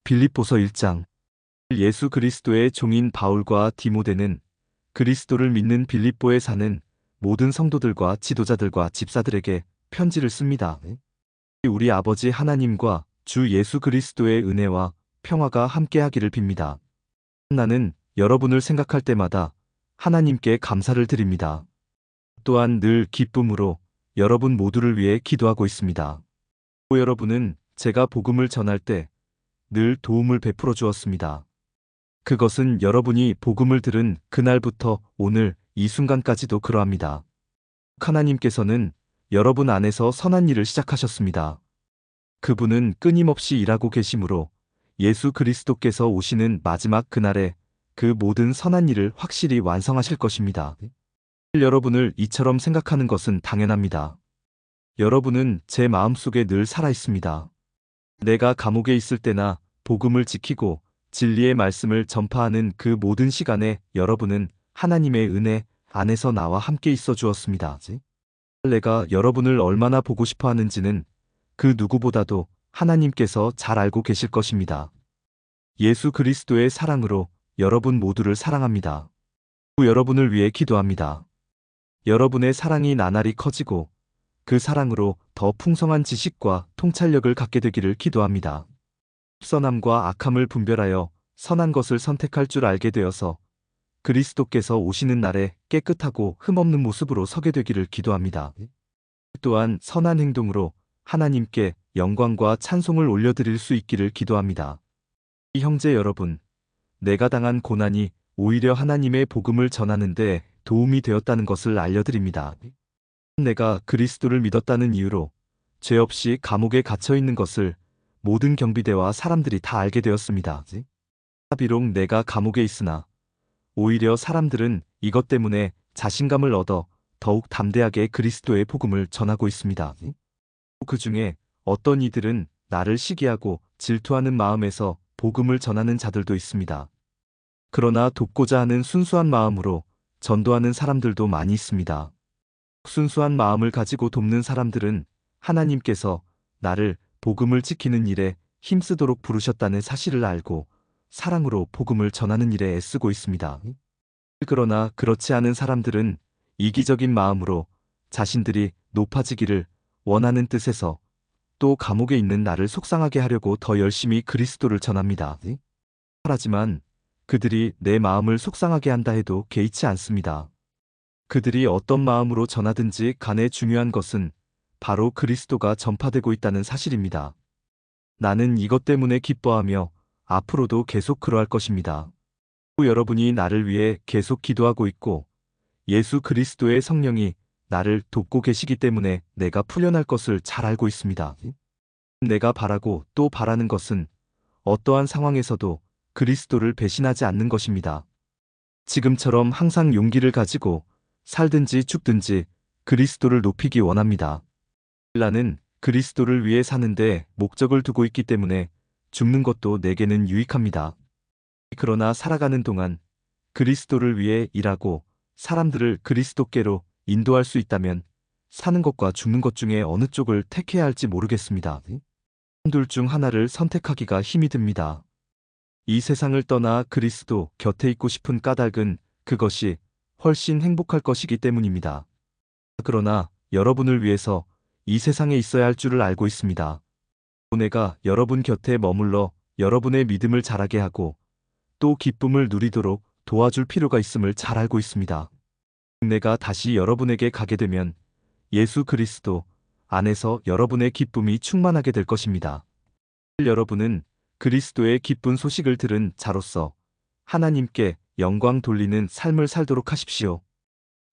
빌립보서 1장. 예수 그리스도의 종인 바울과 디모데는 그리스도를 믿는 빌립보에 사는 모든 성도들과 지도자들과 집사들에게 편지를 씁니다. 우리 아버지 하나님과 주 예수 그리스도의 은혜와 평화가 함께하기를 빕니다. 나는 여러분을 생각할 때마다 하나님께 감사를 드립니다. 또한 늘 기쁨으로 여러분 모두를 위해 기도하고 있습니다. 여러분은 제가 복음을 전할 때 늘 도움을 베풀어 주었습니다. 그것은 여러분이 복음을 들은 그날부터 오늘 이 순간까지도 그러합니다. 하나님께서는 여러분 안에서 선한 일을 시작하셨습니다. 그분은 끊임없이 일하고 계시므로 예수 그리스도께서 오시는 마지막 그날에 그 모든 선한 일을 확실히 완성하실 것입니다. 여러분을 이처럼 생각하는 것은 당연합니다. 여러분은 제 마음속에 늘 살아 있습니다. 내가 감옥에 있을 때나 복음을 지키고 진리의 말씀을 전파하는 그 모든 시간에 여러분은 하나님의 은혜 안에서 나와 함께 있어 주었습니다. 내가 여러분을 얼마나 보고 싶어 하는지는 그 누구보다도 하나님께서 잘 알고 계실 것입니다. 예수 그리스도의 사랑으로 여러분 모두를 사랑합니다. 여러분을 위해 기도합니다. 여러분의 사랑이 나날이 커지고 그 사랑으로 더 풍성한 지식과 통찰력을 갖게 되기를 기도합니다. 선함과 악함을 분별하여 선한 것을 선택할 줄 알게 되어서 그리스도께서 오시는 날에 깨끗하고 흠없는 모습으로 서게 되기를 기도합니다. 또한 선한 행동으로 하나님께 영광과 찬송을 올려드릴 수 있기를 기도합니다. 이 형제 여러분, 내가 당한 고난이 오히려 하나님의 복음을 전하는 데 도움이 되었다는 것을 알려드립니다. 내가 그리스도를 믿었다는 이유로 죄 없이 감옥에 갇혀 있는 것을 모든 경비대와 사람들이 다 알게 되었습니다. 비록 내가 감옥에 있으나 오히려 사람들은 이것 때문에 자신감을 얻어 더욱 담대하게 그리스도의 복음을 전하고 있습니다. 그 중에 어떤 이들은 나를 시기하고 질투하는 마음에서 복음을 전하는 자들도 있습니다. 그러나 돕고자 하는 순수한 마음으로 전도하는 사람들도 많이 있습니다. 순수한 마음을 가지고 돕는 사람들은 하나님께서 나를 복음을 지키는 일에 힘쓰도록 부르셨다는 사실을 알고 사랑으로 복음을 전하는 일에 애쓰고 있습니다. 그러나 그렇지 않은 사람들은 이기적인 마음으로 자신들이 높아지기를 원하는 뜻에서 또 감옥에 있는 나를 속상하게 하려고 더 열심히 그리스도를 전합니다. 하지만 그들이 내 마음을 속상하게 한다 해도 개의치 않습니다. 그들이 어떤 마음으로 전하든지 간에 중요한 것은 바로 그리스도가 전파되고 있다는 사실입니다. 나는 이것 때문에 기뻐하며 앞으로도 계속 그러할 것입니다. 여러분이 나를 위해 계속 기도하고 있고 예수 그리스도의 성령이 나를 돕고 계시기 때문에 내가 풀려날 것을 잘 알고 있습니다. 내가 바라고 또 바라는 것은 어떠한 상황에서도 그리스도를 배신하지 않는 것입니다. 지금처럼 항상 용기를 가지고 살든지 죽든지 그리스도를 높이기 원합니다. 나는 그리스도를 위해 사는데 목적을 두고 있기 때문에 죽는 것도 내게는 유익합니다. 그러나 살아가는 동안 그리스도를 위해 일하고 사람들을 그리스도께로 인도할 수 있다면 사는 것과 죽는 것 중에 어느 쪽을 택해야 할지 모르겠습니다. 둘 중 하나를 선택하기가 힘이 듭니다. 이 세상을 떠나 그리스도 곁에 있고 싶은 까닭은 그것이 훨씬 행복할 것이기 때문입니다. 그러나 여러분을 위해서 이 세상에 있어야 할 줄을 알고 있습니다. 내가 여러분 곁에 머물러 여러분의 믿음을 자라게 하고 또 기쁨을 누리도록 도와줄 필요가 있음을 잘 알고 있습니다. 내가 다시 여러분에게 가게 되면 예수 그리스도 안에서 여러분의 기쁨이 충만하게 될 것입니다. 여러분은 그리스도의 기쁜 소식을 들은 자로서 하나님께 영광 돌리는 삶을 살도록 하십시오.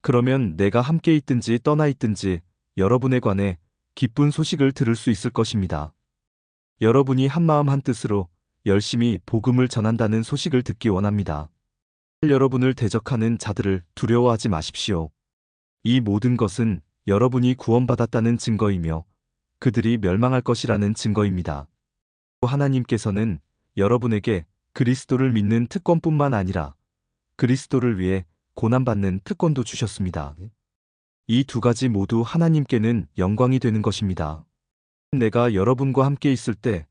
그러면 내가 함께 있든지 떠나 있든지 여러분에 관해 기쁜 소식을 들을 수 있을 것입니다. 여러분이 한마음 한뜻으로 열심히 복음을 전한다는 소식을 듣기 원합니다. 여러분을 대적하는 자들을 두려워하지 마십시오. 이 모든 것은 여러분이 구원받았다는 증거이며 그들이 멸망할 것이라는 증거입니다. 하나님께서는 여러분에게 그리스도를 믿는 특권뿐만 아니라 그리스도를 위해 고난받는 특권도 주셨습니다. 이 두 가지 모두 하나님께는 영광이 되는 것입니다. 내가 여러분과 함께 있을 때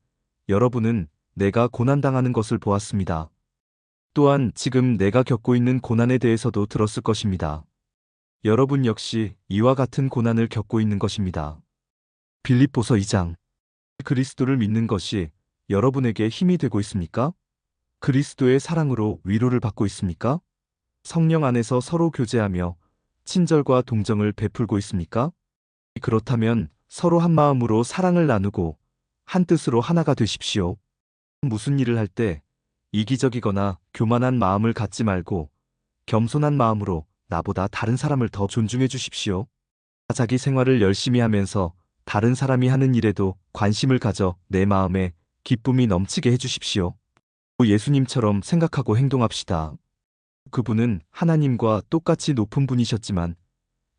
여러분은 내가 고난당하는 것을 보았습니다. 또한 지금 내가 겪고 있는 고난에 대해서도 들었을 것입니다. 여러분 역시 이와 같은 고난을 겪고 있는 것입니다. 빌립보서 2장. 그리스도를 믿는 것이 여러분에게 힘이 되고 있습니까? 그리스도의 사랑으로 위로를 받고 있습니까? 성령 안에서 서로 교제하며 친절과 동정을 베풀고 있습니까? 그렇다면 서로 한 마음으로 사랑을 나누고 한 뜻으로 하나가 되십시오. 무슨 일을 할 때 이기적이거나 교만한 마음을 갖지 말고 겸손한 마음으로 나보다 다른 사람을 더 존중해 주십시오. 자기 생활을 열심히 하면서 다른 사람이 하는 일에도 관심을 가져 내 마음에 기쁨이 넘치게 해 주십시오. 예수님처럼 생각하고 행동합시다. 그분은 하나님과 똑같이 높은 분이셨지만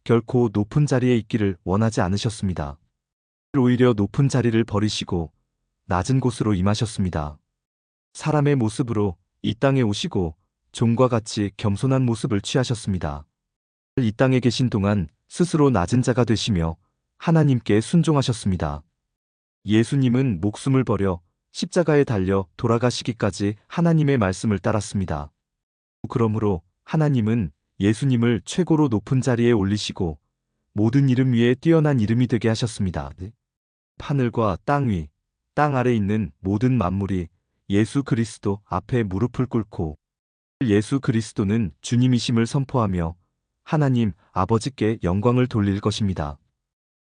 결코 높은 자리에 있기를 원하지 않으셨습니다. 오히려 높은 자리를 버리시고 낮은 곳으로 임하셨습니다. 사람의 모습으로 이 땅에 오시고 종과 같이 겸손한 모습을 취하셨습니다. 이 땅에 계신 동안 스스로 낮은 자가 되시며 하나님께 순종하셨습니다. 예수님은 목숨을 버려 십자가에 달려 돌아가시기까지 하나님의 말씀을 따랐습니다. 그러므로 하나님은 예수님을 최고로 높은 자리에 올리시고 모든 이름 위에 뛰어난 이름이 되게 하셨습니다. 하늘과 땅 위, 땅 아래 있는 모든 만물이 예수 그리스도 앞에 무릎을 꿇고 예수 그리스도는 주님이심을 선포하며 하나님 아버지께 영광을 돌릴 것입니다.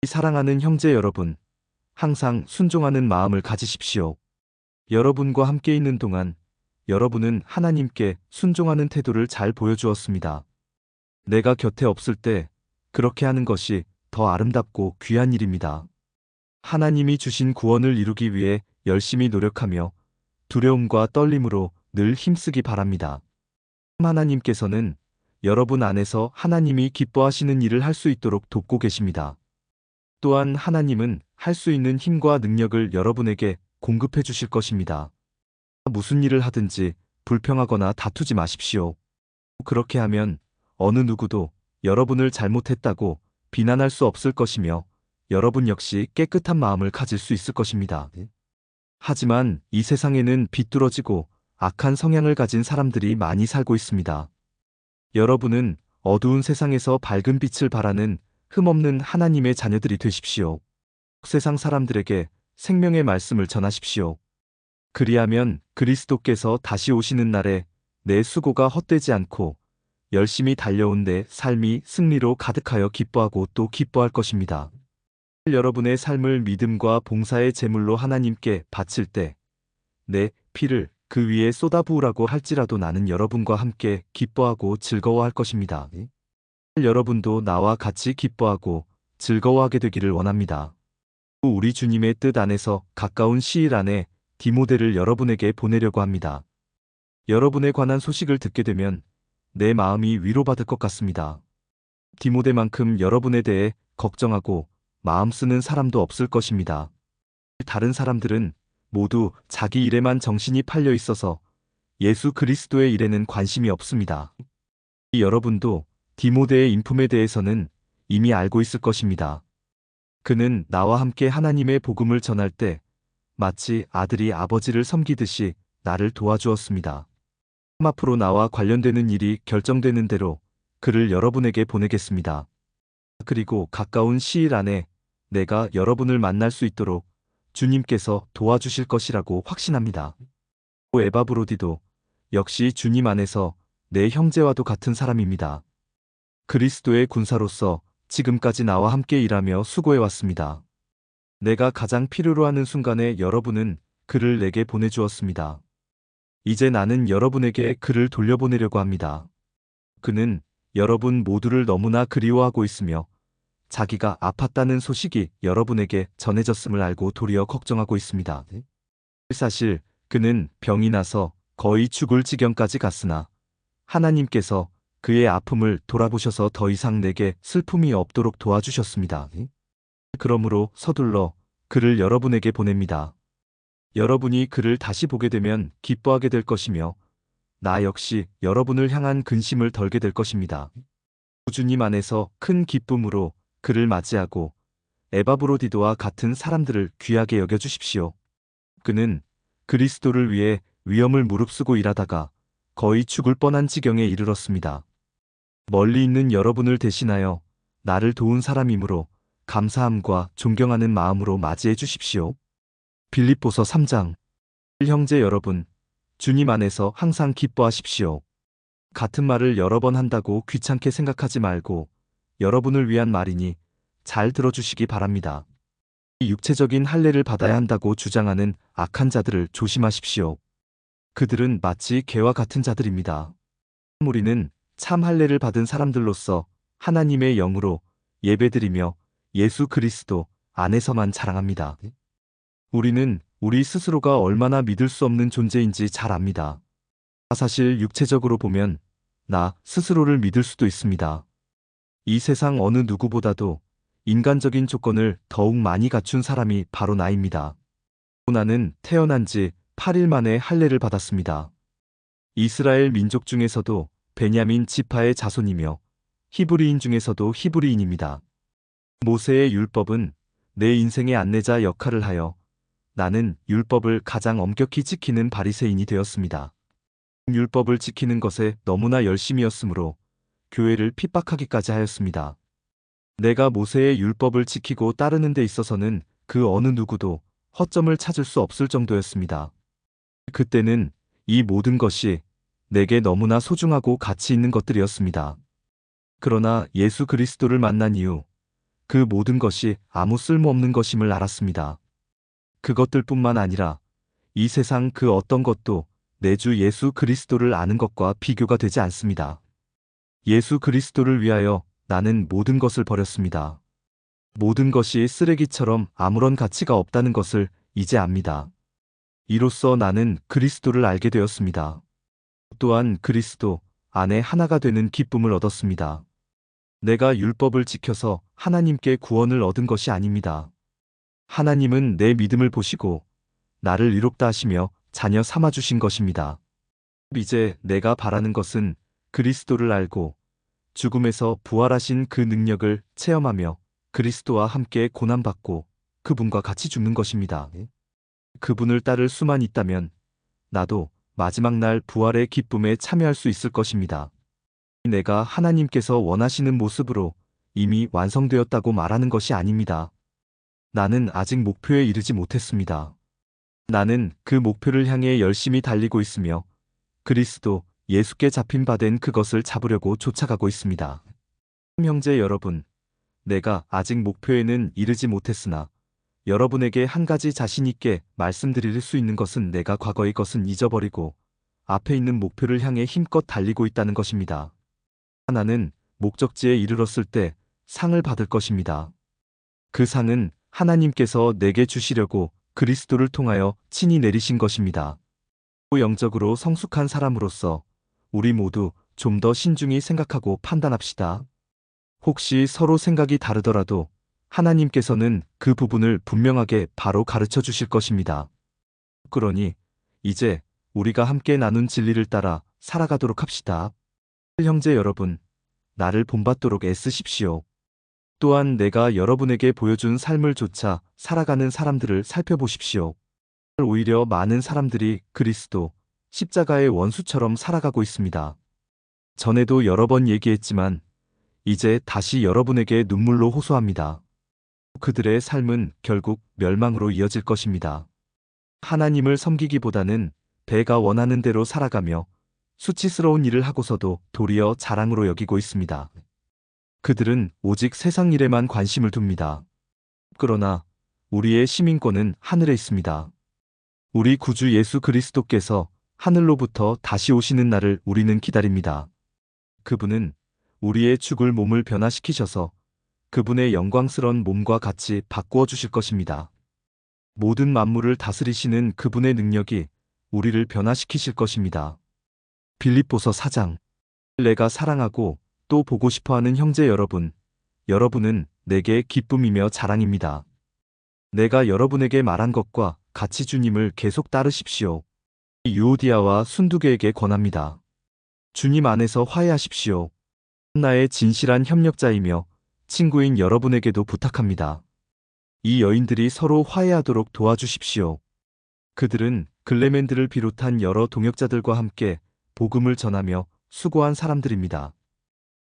사랑하는 형제 여러분, 항상 순종하는 마음을 가지십시오. 여러분과 함께 있는 동안 여러분은 하나님께 순종하는 태도를 잘 보여주었습니다. 내가 곁에 없을 때 그렇게 하는 것이 더 아름답고 귀한 일입니다. 하나님이 주신 구원을 이루기 위해 열심히 노력하며 두려움과 떨림으로 늘 힘쓰기 바랍니다. 하나님께서는 여러분 안에서 하나님이 기뻐하시는 일을 할 수 있도록 돕고 계십니다. 또한 하나님은 할 수 있는 힘과 능력을 여러분에게 공급해 주실 것입니다. 무슨 일을 하든지 불평하거나 다투지 마십시오. 그렇게 하면 어느 누구도 여러분을 잘못했다고 비난할 수 없을 것이며 여러분 역시 깨끗한 마음을 가질 수 있을 것입니다. 하지만 이 세상에는 비뚤어지고 악한 성향을 가진 사람들이 많이 살고 있습니다. 여러분은 어두운 세상에서 밝은 빛을 발하는 흠없는 하나님의 자녀들이 되십시오. 세상 사람들에게 생명의 말씀을 전하십시오. 그리하면 그리스도께서 다시 오시는 날에 내 수고가 헛되지 않고 열심히 달려온 내 삶이 승리로 가득하여 기뻐하고 또 기뻐할 것입니다. 여러분의 삶을 믿음과 봉사의 제물로 하나님께 바칠 때 내 피를 그 위에 쏟아부으라고 할지라도 나는 여러분과 함께 기뻐하고 즐거워할 것입니다. 여러분도 나와 같이 기뻐하고 즐거워하게 되기를 원합니다. 우리 주님의 뜻 안에서 가까운 시일 안에 디모데를 여러분에게 보내려고 합니다. 여러분에 관한 소식을 듣게 되면 내 마음이 위로받을 것 같습니다. 디모데만큼 여러분에 대해 걱정하고 마음 쓰는 사람도 없을 것입니다. 다른 사람들은 모두 자기 일에만 정신이 팔려 있어서 예수 그리스도의 일에는 관심이 없습니다. 여러분도 디모데의 인품에 대해서는 이미 알고 있을 것입니다. 그는 나와 함께 하나님의 복음을 전할 때 마치 아들이 아버지를 섬기듯이 나를 도와주었습니다. 앞으로 나와 관련되는 일이 결정되는 대로 그를 여러분에게 보내겠습니다. 그리고 가까운 시일 안에 내가 여러분을 만날 수 있도록 주님께서 도와주실 것이라고 확신합니다. 에바브로디도 역시 주님 안에서 내 형제와도 같은 사람입니다. 그리스도의 군사로서 지금까지 나와 함께 일하며 수고해왔습니다. 내가 가장 필요로 하는 순간에 여러분은 그를 내게 보내주었습니다. 이제 나는 여러분에게 그를 돌려보내려고 합니다. 그는 여러분 모두를 너무나 그리워하고 있으며 자기가 아팠다는 소식이 여러분에게 전해졌음을 알고 도리어 걱정하고 있습니다. 사실 그는 병이 나서 거의 죽을 지경까지 갔으나 하나님께서 그의 아픔을 돌아보셔서 더 이상 내게 슬픔이 없도록 도와주셨습니다. 그러므로 서둘러 그를 여러분에게 보냅니다. 여러분이 그를 다시 보게 되면 기뻐하게 될 것이며 나 역시 여러분을 향한 근심을 덜게 될 것입니다. 주님 안에서 큰 기쁨으로 그를 맞이하고 에바브로디도와 같은 사람들을 귀하게 여겨주십시오. 그는 그리스도를 위해 위험을 무릅쓰고 일하다가 거의 죽을 뻔한 지경에 이르렀습니다. 멀리 있는 여러분을 대신하여 나를 도운 사람이므로 감사함과 존경하는 마음으로 맞이해 주십시오. 빌립보서 3장. 형제 여러분, 주님 안에서 항상 기뻐하십시오. 같은 말을 여러 번 한다고 귀찮게 생각하지 말고 여러분을 위한 말이니 잘 들어주시기 바랍니다. 육체적인 할례를 받아야 한다고 주장하는 악한 자들을 조심하십시오. 그들은 마치 개와 같은 자들입니다. 우리는 참 할례를 받은 사람들로서 하나님의 영으로 예배드리며 예수 그리스도 안에서만 자랑합니다. 우리는 우리 스스로가 얼마나 믿을 수 없는 존재인지 잘 압니다. 사실 육체적으로 보면 나 스스로를 믿을 수도 있습니다. 이 세상 어느 누구보다도 인간적인 조건을 더욱 많이 갖춘 사람이 바로 나입니다. 나는 태어난 지 8일 만에 할례를 받았습니다. 이스라엘 민족 중에서도 베냐민 지파의 자손이며 히브리인 중에서도 히브리인입니다. 모세의 율법은 내 인생의 안내자 역할을 하여 나는 율법을 가장 엄격히 지키는 바리새인이 되었습니다. 율법을 지키는 것에 너무나 열심이었으므로 교회를 핍박하기까지 하였습니다. 내가 모세의 율법을 지키고 따르는 데 있어서는 그 어느 누구도 허점을 찾을 수 없을 정도였습니다. 그때는 이 모든 것이 내게 너무나 소중하고 가치 있는 것들이었습니다. 그러나 예수 그리스도를 만난 이후 그 모든 것이 아무 쓸모없는 것임을 알았습니다. 그것들뿐만 아니라 이 세상 그 어떤 것도 내 주 예수 그리스도를 아는 것과 비교가 되지 않습니다. 예수 그리스도를 위하여 나는 모든 것을 버렸습니다. 모든 것이 쓰레기처럼 아무런 가치가 없다는 것을 이제 압니다. 이로써 나는 그리스도를 알게 되었습니다. 또한 그리스도 안에 하나가 되는 기쁨을 얻었습니다. 내가 율법을 지켜서 하나님께 구원을 얻은 것이 아닙니다. 하나님은 내 믿음을 보시고 나를 의롭다 하시며 자녀 삼아 주신 것입니다. 이제 내가 바라는 것은 그리스도를 알고 죽음에서 부활하신 그 능력을 체험하며 그리스도와 함께 고난받고 그분과 같이 죽는 것입니다. 그분을 따를 수만 있다면 나도 마지막 날 부활의 기쁨에 참여할 수 있을 것입니다. 내가 하나님께서 원하시는 모습으로 이미 완성되었다고 말하는 것이 아닙니다. 나는 아직 목표에 이르지 못했습니다. 나는 그 목표를 향해 열심히 달리고 있으며 그리스도 예수께 잡힌 바 된 그것을 잡으려고 쫓아가고 있습니다. 형제 여러분, 내가 아직 목표에는 이르지 못했으나 여러분에게 한 가지 자신 있게 말씀드릴 수 있는 것은 내가 과거의 것은 잊어버리고 앞에 있는 목표를 향해 힘껏 달리고 있다는 것입니다. 나는 목적지에 이르렀을 때 상을 받을 것입니다. 그 상은 하나님께서 내게 주시려고 그리스도를 통하여 친히 내리신 것입니다. 영적으로 성숙한 사람으로서 우리 모두 좀 더 신중히 생각하고 판단합시다. 혹시 서로 생각이 다르더라도 하나님께서는 그 부분을 분명하게 바로 가르쳐 주실 것입니다. 그러니 이제 우리가 함께 나눈 진리를 따라 살아가도록 합시다. 형제 여러분, 나를 본받도록 애쓰십시오. 또한 내가 여러분에게 보여준 삶을 조차 살아가는 사람들을 살펴보십시오. 오히려 많은 사람들이 그리스도 십자가의 원수처럼 살아가고 있습니다. 전에도 여러 번 얘기했지만 이제 다시 여러분에게 눈물로 호소합니다. 그들의 삶은 결국 멸망으로 이어질 것입니다. 하나님을 섬기기보다는 배가 원하는 대로 살아가며 수치스러운 일을 하고서도 도리어 자랑으로 여기고 있습니다. 그들은 오직 세상 일에만 관심을 둡니다. 그러나 우리의 시민권은 하늘에 있습니다. 우리 구주 예수 그리스도께서 하늘로부터 다시 오시는 날을 우리는 기다립니다. 그분은 우리의 죽을 몸을 변화시키셔서 그분의 영광스러운 몸과 같이 바꾸어 주실 것입니다. 모든 만물을 다스리시는 그분의 능력이 우리를 변화시키실 것입니다. 빌립보서 4장. 내가 사랑하고 또 보고 싶어하는 형제 여러분, 여러분은 내게 기쁨이며 자랑입니다. 내가 여러분에게 말한 것과 같이 주님을 계속 따르십시오. 유오디아와 순두개에게 권합니다. 주님 안에서 화해하십시오. 나의 진실한 협력자이며 친구인 여러분에게도 부탁합니다. 이 여인들이 서로 화해하도록 도와주십시오. 그들은 글레멘드를 비롯한 여러 동역자들과 함께 복음을 전하며 수고한 사람들입니다.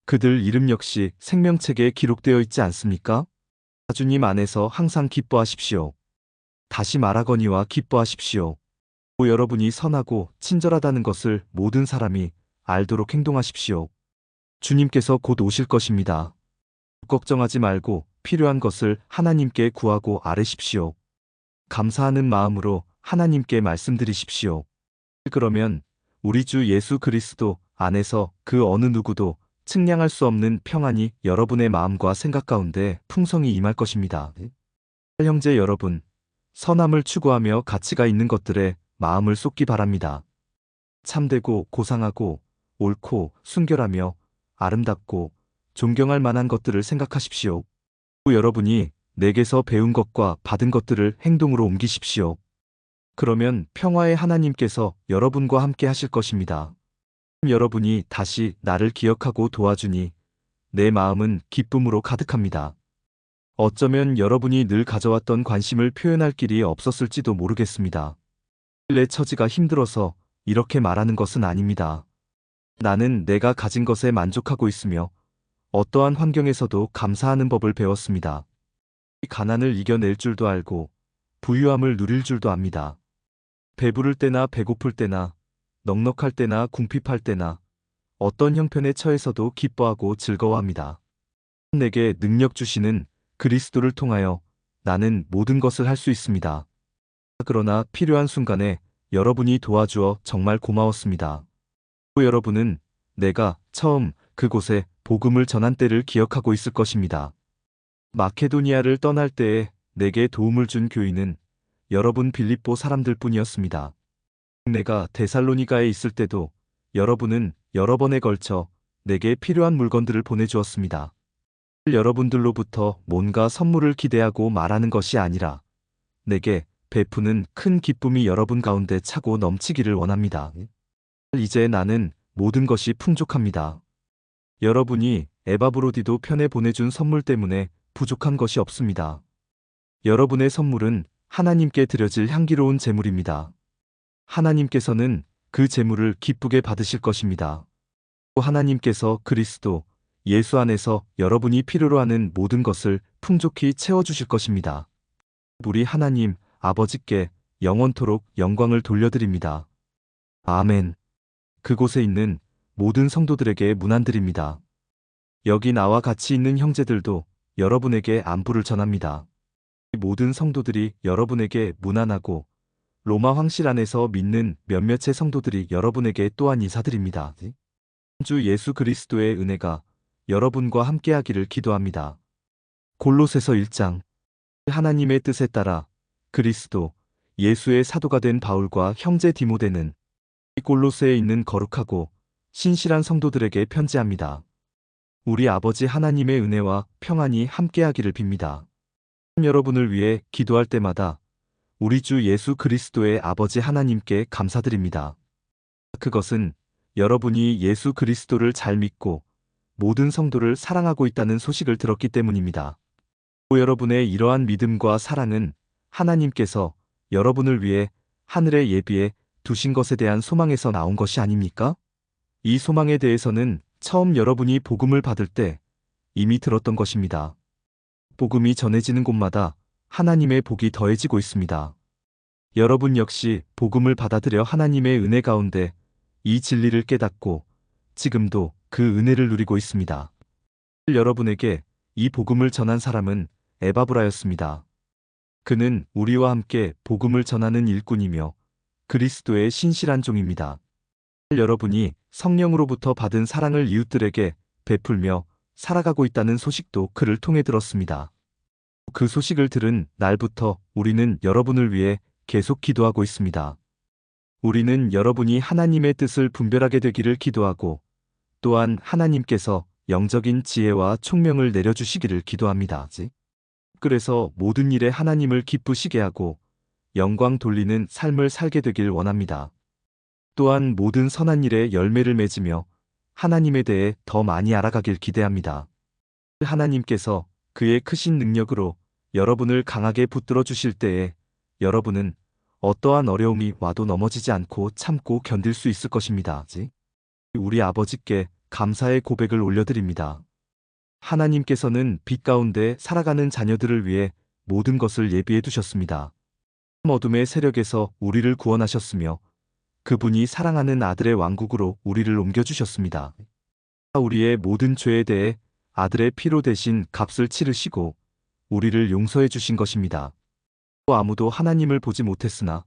그들 이름 역시 생명책에 기록되어 있지 않습니까? 주님 안에서 항상 기뻐하십시오. 다시 말하거니와 기뻐하십시오. 여러분이 선하고 친절하다는 것을 모든 사람이 알도록 행동하십시오. 주님께서 곧 오실 것입니다. 걱정하지 말고 필요한 것을 하나님께 구하고 아뢰십시오. 감사하는 마음으로 하나님께 말씀드리십시오. 그러면 우리 주 예수 그리스도 안에서 그 어느 누구도 측량할 수 없는 평안이 여러분의 마음과 생각 가운데 풍성히 임할 것입니다. 형제 여러분, 선함을 추구하며 가치가 있는 것들에 마음을 쏟기 바랍니다. 참되고 고상하고 옳고 순결하며 아름답고 존경할 만한 것들을 생각하십시오. 여러분이 내게서 배운 것과 받은 것들을 행동으로 옮기십시오. 그러면 평화의 하나님께서 여러분과 함께 하실 것입니다. 여러분이 다시 나를 기억하고 도와주니 내 마음은 기쁨으로 가득합니다. 어쩌면 여러분이 늘 가져왔던 관심을 표현할 길이 없었을지도 모르겠습니다. 내 처지가 힘들어서 이렇게 말하는 것은 아닙니다. 나는 내가 가진 것에 만족하고 있으며 어떠한 환경에서도 감사하는 법을 배웠습니다. 가난을 이겨낼 줄도 알고 부유함을 누릴 줄도 압니다. 배부를 때나 배고플 때나 넉넉할 때나 궁핍할 때나 어떤 형편에 처해서도 기뻐하고 즐거워합니다. 내게 능력 주시는 그리스도를 통하여 나는 모든 것을 할 수 있습니다. 그러나 필요한 순간에 여러분이 도와주어 정말 고마웠습니다. 여러분은 내가 처음 그곳에 복음을 전한 때를 기억하고 있을 것입니다. 마케도니아를 떠날 때에 내게 도움을 준 교인은 여러분 빌립보 사람들 뿐이었습니다. 내가 데살로니가에 있을 때도 여러분은 여러 번에 걸쳐 내게 필요한 물건들을 보내주었습니다. 여러분들로부터 뭔가 선물을 기대하고 말하는 것이 아니라 내게 베푸는 큰 기쁨이 여러분 가운데 차고 넘치기를 원합니다. 이제 나는 모든 것이 풍족합니다. 여러분이 에바브로디도 편에 보내준 선물 때문에 부족한 것이 없습니다. 여러분의 선물은 하나님께 드려질 향기로운 제물입니다. 하나님께서는 그 제물을 기쁘게 받으실 것입니다. 하나님께서 그리스도 예수 안에서 여러분이 필요로 하는 모든 것을 풍족히 채워주실 것입니다. 우리 하나님 아버지께 영원토록 영광을 돌려드립니다. 아멘. 그곳에 있는 모든 성도들에게 문안드립니다. 여기 나와 같이 있는 형제들도 여러분에게 안부를 전합니다. 모든 성도들이 여러분에게 문안하고 로마 황실 안에서 믿는 몇몇의 성도들이 여러분에게 또한 인사드립니다. 주 예수 그리스도의 은혜가 여러분과 함께하기를 기도합니다. 골로새서 1장. 하나님의 뜻에 따라 그리스도 예수의 사도가 된 바울과 형제 디모데는 골로새에 있는 거룩하고 신실한 성도들에게 편지합니다. 우리 아버지 하나님의 은혜와 평안이 함께하기를 빕니다. 여러분을 위해 기도할 때마다 우리 주 예수 그리스도의 아버지 하나님께 감사드립니다. 그것은 여러분이 예수 그리스도를 잘 믿고 모든 성도를 사랑하고 있다는 소식을 들었기 때문입니다. 여러분의 이러한 믿음과 사랑은 하나님께서 여러분을 위해 하늘에 예비해 두신 것에 대한 소망에서 나온 것이 아닙니까? 이 소망에 대해서는 처음 여러분이 복음을 받을 때 이미 들었던 것입니다. 복음이 전해지는 곳마다 하나님의 복이 더해지고 있습니다. 여러분 역시 복음을 받아들여 하나님의 은혜 가운데 이 진리를 깨닫고 지금도 그 은혜를 누리고 있습니다. 여러분에게 이 복음을 전한 사람은 에바브라였습니다. 그는 우리와 함께 복음을 전하는 일꾼이며 그리스도의 신실한 종입니다. 여러분이 성령으로부터 받은 사랑을 이웃들에게 베풀며 살아가고 있다는 소식도 그를 통해 들었습니다. 그 소식을 들은 날부터 우리는 여러분을 위해 계속 기도하고 있습니다. 우리는 여러분이 하나님의 뜻을 분별하게 되기를 기도하고 또한 하나님께서 영적인 지혜와 총명을 내려주시기를 기도합니다. 그래서 모든 일에 하나님을 기쁘시게 하고 영광 돌리는 삶을 살게 되길 원합니다. 또한 모든 선한 일에 열매를 맺으며 하나님에 대해 더 많이 알아가길 기대합니다. 하나님께서 그의 크신 능력으로 여러분을 강하게 붙들어 주실 때에 여러분은 어떠한 어려움이 와도 넘어지지 않고 참고 견딜 수 있을 것입니다. 우리 아버지께 감사의 고백을 올려드립니다. 하나님께서는 빛 가운데 살아가는 자녀들을 위해 모든 것을 예비해 두셨습니다. 어둠의 세력에서 우리를 구원하셨으며 그분이 사랑하는 아들의 왕국으로 우리를 옮겨주셨습니다. 우리의 모든 죄에 대해 아들의 피로 대신 값을 치르시고 우리를 용서해 주신 것입니다. 또 아무도 하나님을 보지 못했으나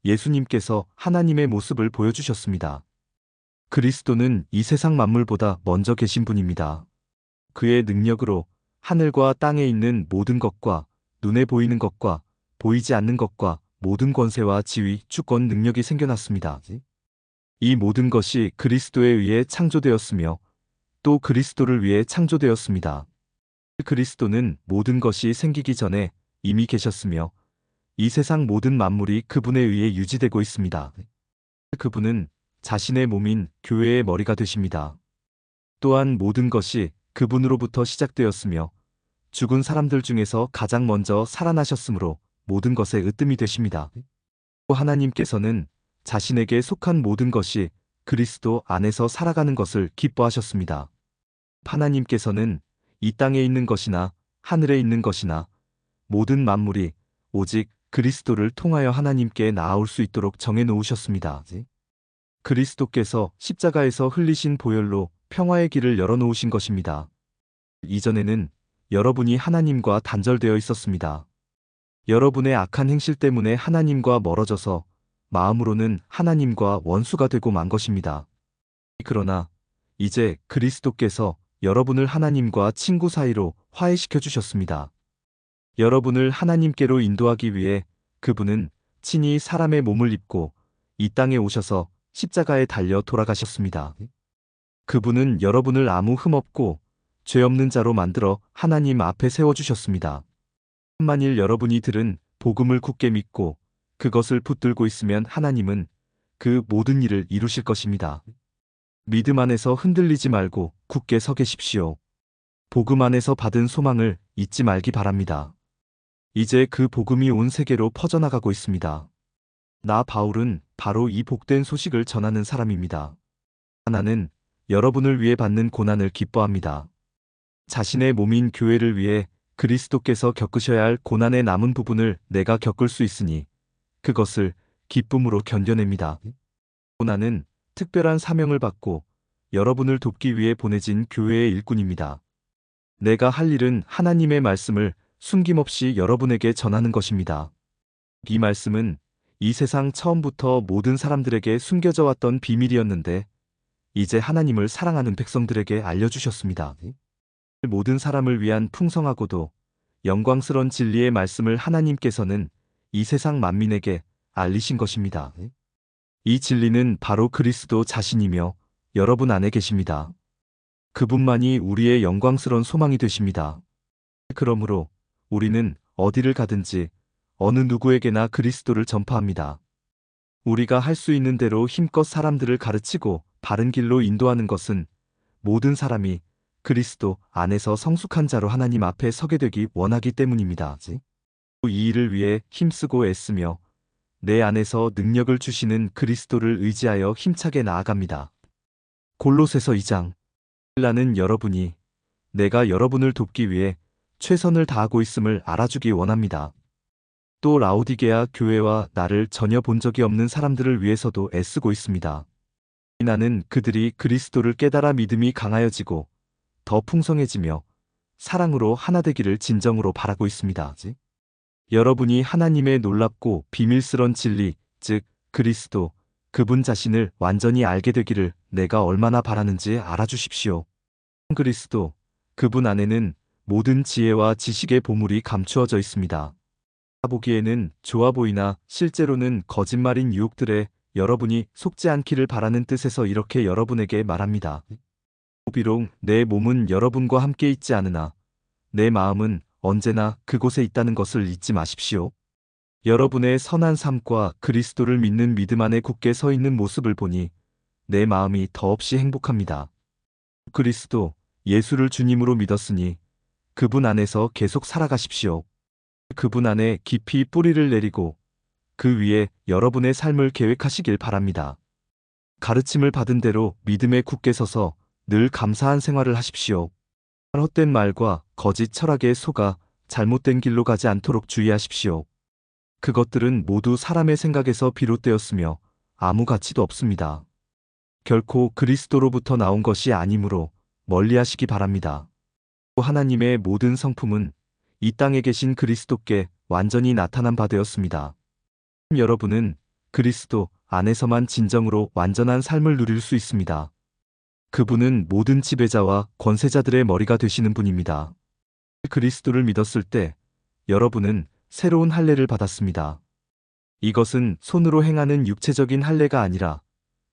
예수님께서 하나님의 모습을 보여주셨습니다. 그리스도는 이 세상 만물보다 먼저 계신 분입니다. 그의 능력으로 하늘과 땅에 있는 모든 것과 눈에 보이는 것과 보이지 않는 것과 모든 권세와 지위, 주권, 능력이 생겨났습니다. 이 모든 것이 그리스도에 의해 창조되었으며 또 그리스도를 위해 창조되었습니다. 그리스도는 모든 것이 생기기 전에 이미 계셨으며 이 세상 모든 만물이 그분에 의해 유지되고 있습니다. 그분은 자신의 몸인 교회의 머리가 되십니다. 또한 모든 것이 그분으로부터 시작되었으며 죽은 사람들 중에서 가장 먼저 살아나셨으므로 모든 것의 으뜸이 되십니다. 또 하나님께서는 자신에게 속한 모든 것이 그리스도 안에서 살아가는 것을 기뻐하셨습니다. 하나님께서는 이 땅에 있는 것이나 하늘에 있는 것이나 모든 만물이 오직 그리스도를 통하여 하나님께 나아올 수 있도록 정해 놓으셨습니다. 그리스도께서 십자가에서 흘리신 보혈로 평화의 길을 열어놓으신 것입니다. 이전에는 여러분이 하나님과 단절되어 있었습니다. 여러분의 악한 행실 때문에 하나님과 멀어져서 마음으로는 하나님과 원수가 되고 만 것입니다. 그러나 이제 그리스도께서 여러분을 하나님과 친구 사이로 화해시켜 주셨습니다. 여러분을 하나님께로 인도하기 위해 그분은 친히 사람의 몸을 입고 이 땅에 오셔서 십자가에 달려 돌아가셨습니다. 그분은 여러분을 아무 흠없고 죄 없는 자로 만들어 하나님 앞에 세워주셨습니다. 만일 여러분이 들은 복음을 굳게 믿고 그것을 붙들고 있으면 하나님은 그 모든 일을 이루실 것입니다. 믿음 안에서 흔들리지 말고 굳게 서 계십시오. 복음 안에서 받은 소망을 잊지 말기 바랍니다. 이제 그 복음이 온 세계로 퍼져나가고 있습니다. 나 바울은 바로 이 복된 소식을 전하는 사람입니다. 나는 여러분을 위해 받는 고난을 기뻐합니다. 자신의 몸인 교회를 위해 그리스도께서 겪으셔야 할 고난의 남은 부분을 내가 겪을 수 있으니 그것을 기쁨으로 견뎌냅니다. 나는 특별한 사명을 받고 여러분을 돕기 위해 보내진 교회의 일꾼입니다. 내가 할 일은 하나님의 말씀을 숨김없이 여러분에게 전하는 것입니다. 이 말씀은 이 세상 처음부터 모든 사람들에게 숨겨져 왔던 비밀이었는데 이제 하나님을 사랑하는 백성들에게 알려주셨습니다. 모든 사람을 위한 풍성하고도 영광스러운 진리의 말씀을 하나님께서는 이 세상 만민에게 알리신 것입니다. 이 진리는 바로 그리스도 자신이며 여러분 안에 계십니다. 그분만이 우리의 영광스러운 소망이 되십니다. 그러므로 우리는 어디를 가든지 어느 누구에게나 그리스도를 전파합니다. 우리가 할 수 있는 대로 힘껏 사람들을 가르치고 바른 길로 인도하는 것은 모든 사람이 그리스도 안에서 성숙한 자로 하나님 앞에 서게 되기 원하기 때문입니다. 이 일을 위해 힘쓰고 애쓰며 내 안에서 능력을 주시는 그리스도를 의지하여 힘차게 나아갑니다. 골로새서 2장. 나는 여러분이 내가 여러분을 돕기 위해 최선을 다하고 있음을 알아주기 원합니다. 또 라오디게아 교회와 나를 전혀 본 적이 없는 사람들을 위해서도 애쓰고 있습니다. 나는 그들이 그리스도를 깨달아 믿음이 강하여지고 더 풍성해지며 사랑으로 하나 되기를 진정으로 바라고 있습니다. 여러분이 하나님의 놀랍고 비밀스런 진리, 즉 그리스도, 그분 자신을 완전히 알게 되기를 내가 얼마나 바라는지 알아주십시오. 그리스도, 그분 안에는 모든 지혜와 지식의 보물이 감추어져 있습니다. 보기에는 좋아 보이나 실제로는 거짓말인 유혹들에 여러분이 속지 않기를 바라는 뜻에서 이렇게 여러분에게 말합니다. 비록 내 몸은 여러분과 함께 있지 않으나 내 마음은 언제나 그곳에 있다는 것을 잊지 마십시오. 여러분의 선한 삶과 그리스도를 믿는 믿음 안에 굳게 서 있는 모습을 보니 내 마음이 더없이 행복합니다. 그리스도, 예수를 주님으로 믿었으니 그분 안에서 계속 살아가십시오. 그분 안에 깊이 뿌리를 내리고 그 위에 여러분의 삶을 계획하시길 바랍니다. 가르침을 받은 대로 믿음에 굳게 서서 늘 감사한 생활을 하십시오. 헛된 말과 거짓 철학에 속아 잘못된 길로 가지 않도록 주의하십시오. 그것들은 모두 사람의 생각에서 비롯되었으며 아무 가치도 없습니다. 결코 그리스도로부터 나온 것이 아니므로 멀리하시기 바랍니다. 하나님의 모든 성품은 이 땅에 계신 그리스도께 완전히 나타난 바 되었습니다. 여러분은 그리스도 안에서만 진정으로 완전한 삶을 누릴 수 있습니다. 그분은 모든 지배자와 권세자들의 머리가 되시는 분입니다. 그리스도를 믿었을 때 여러분은 새로운 할례를 받았습니다. 이것은 손으로 행하는 육체적인 할례가 아니라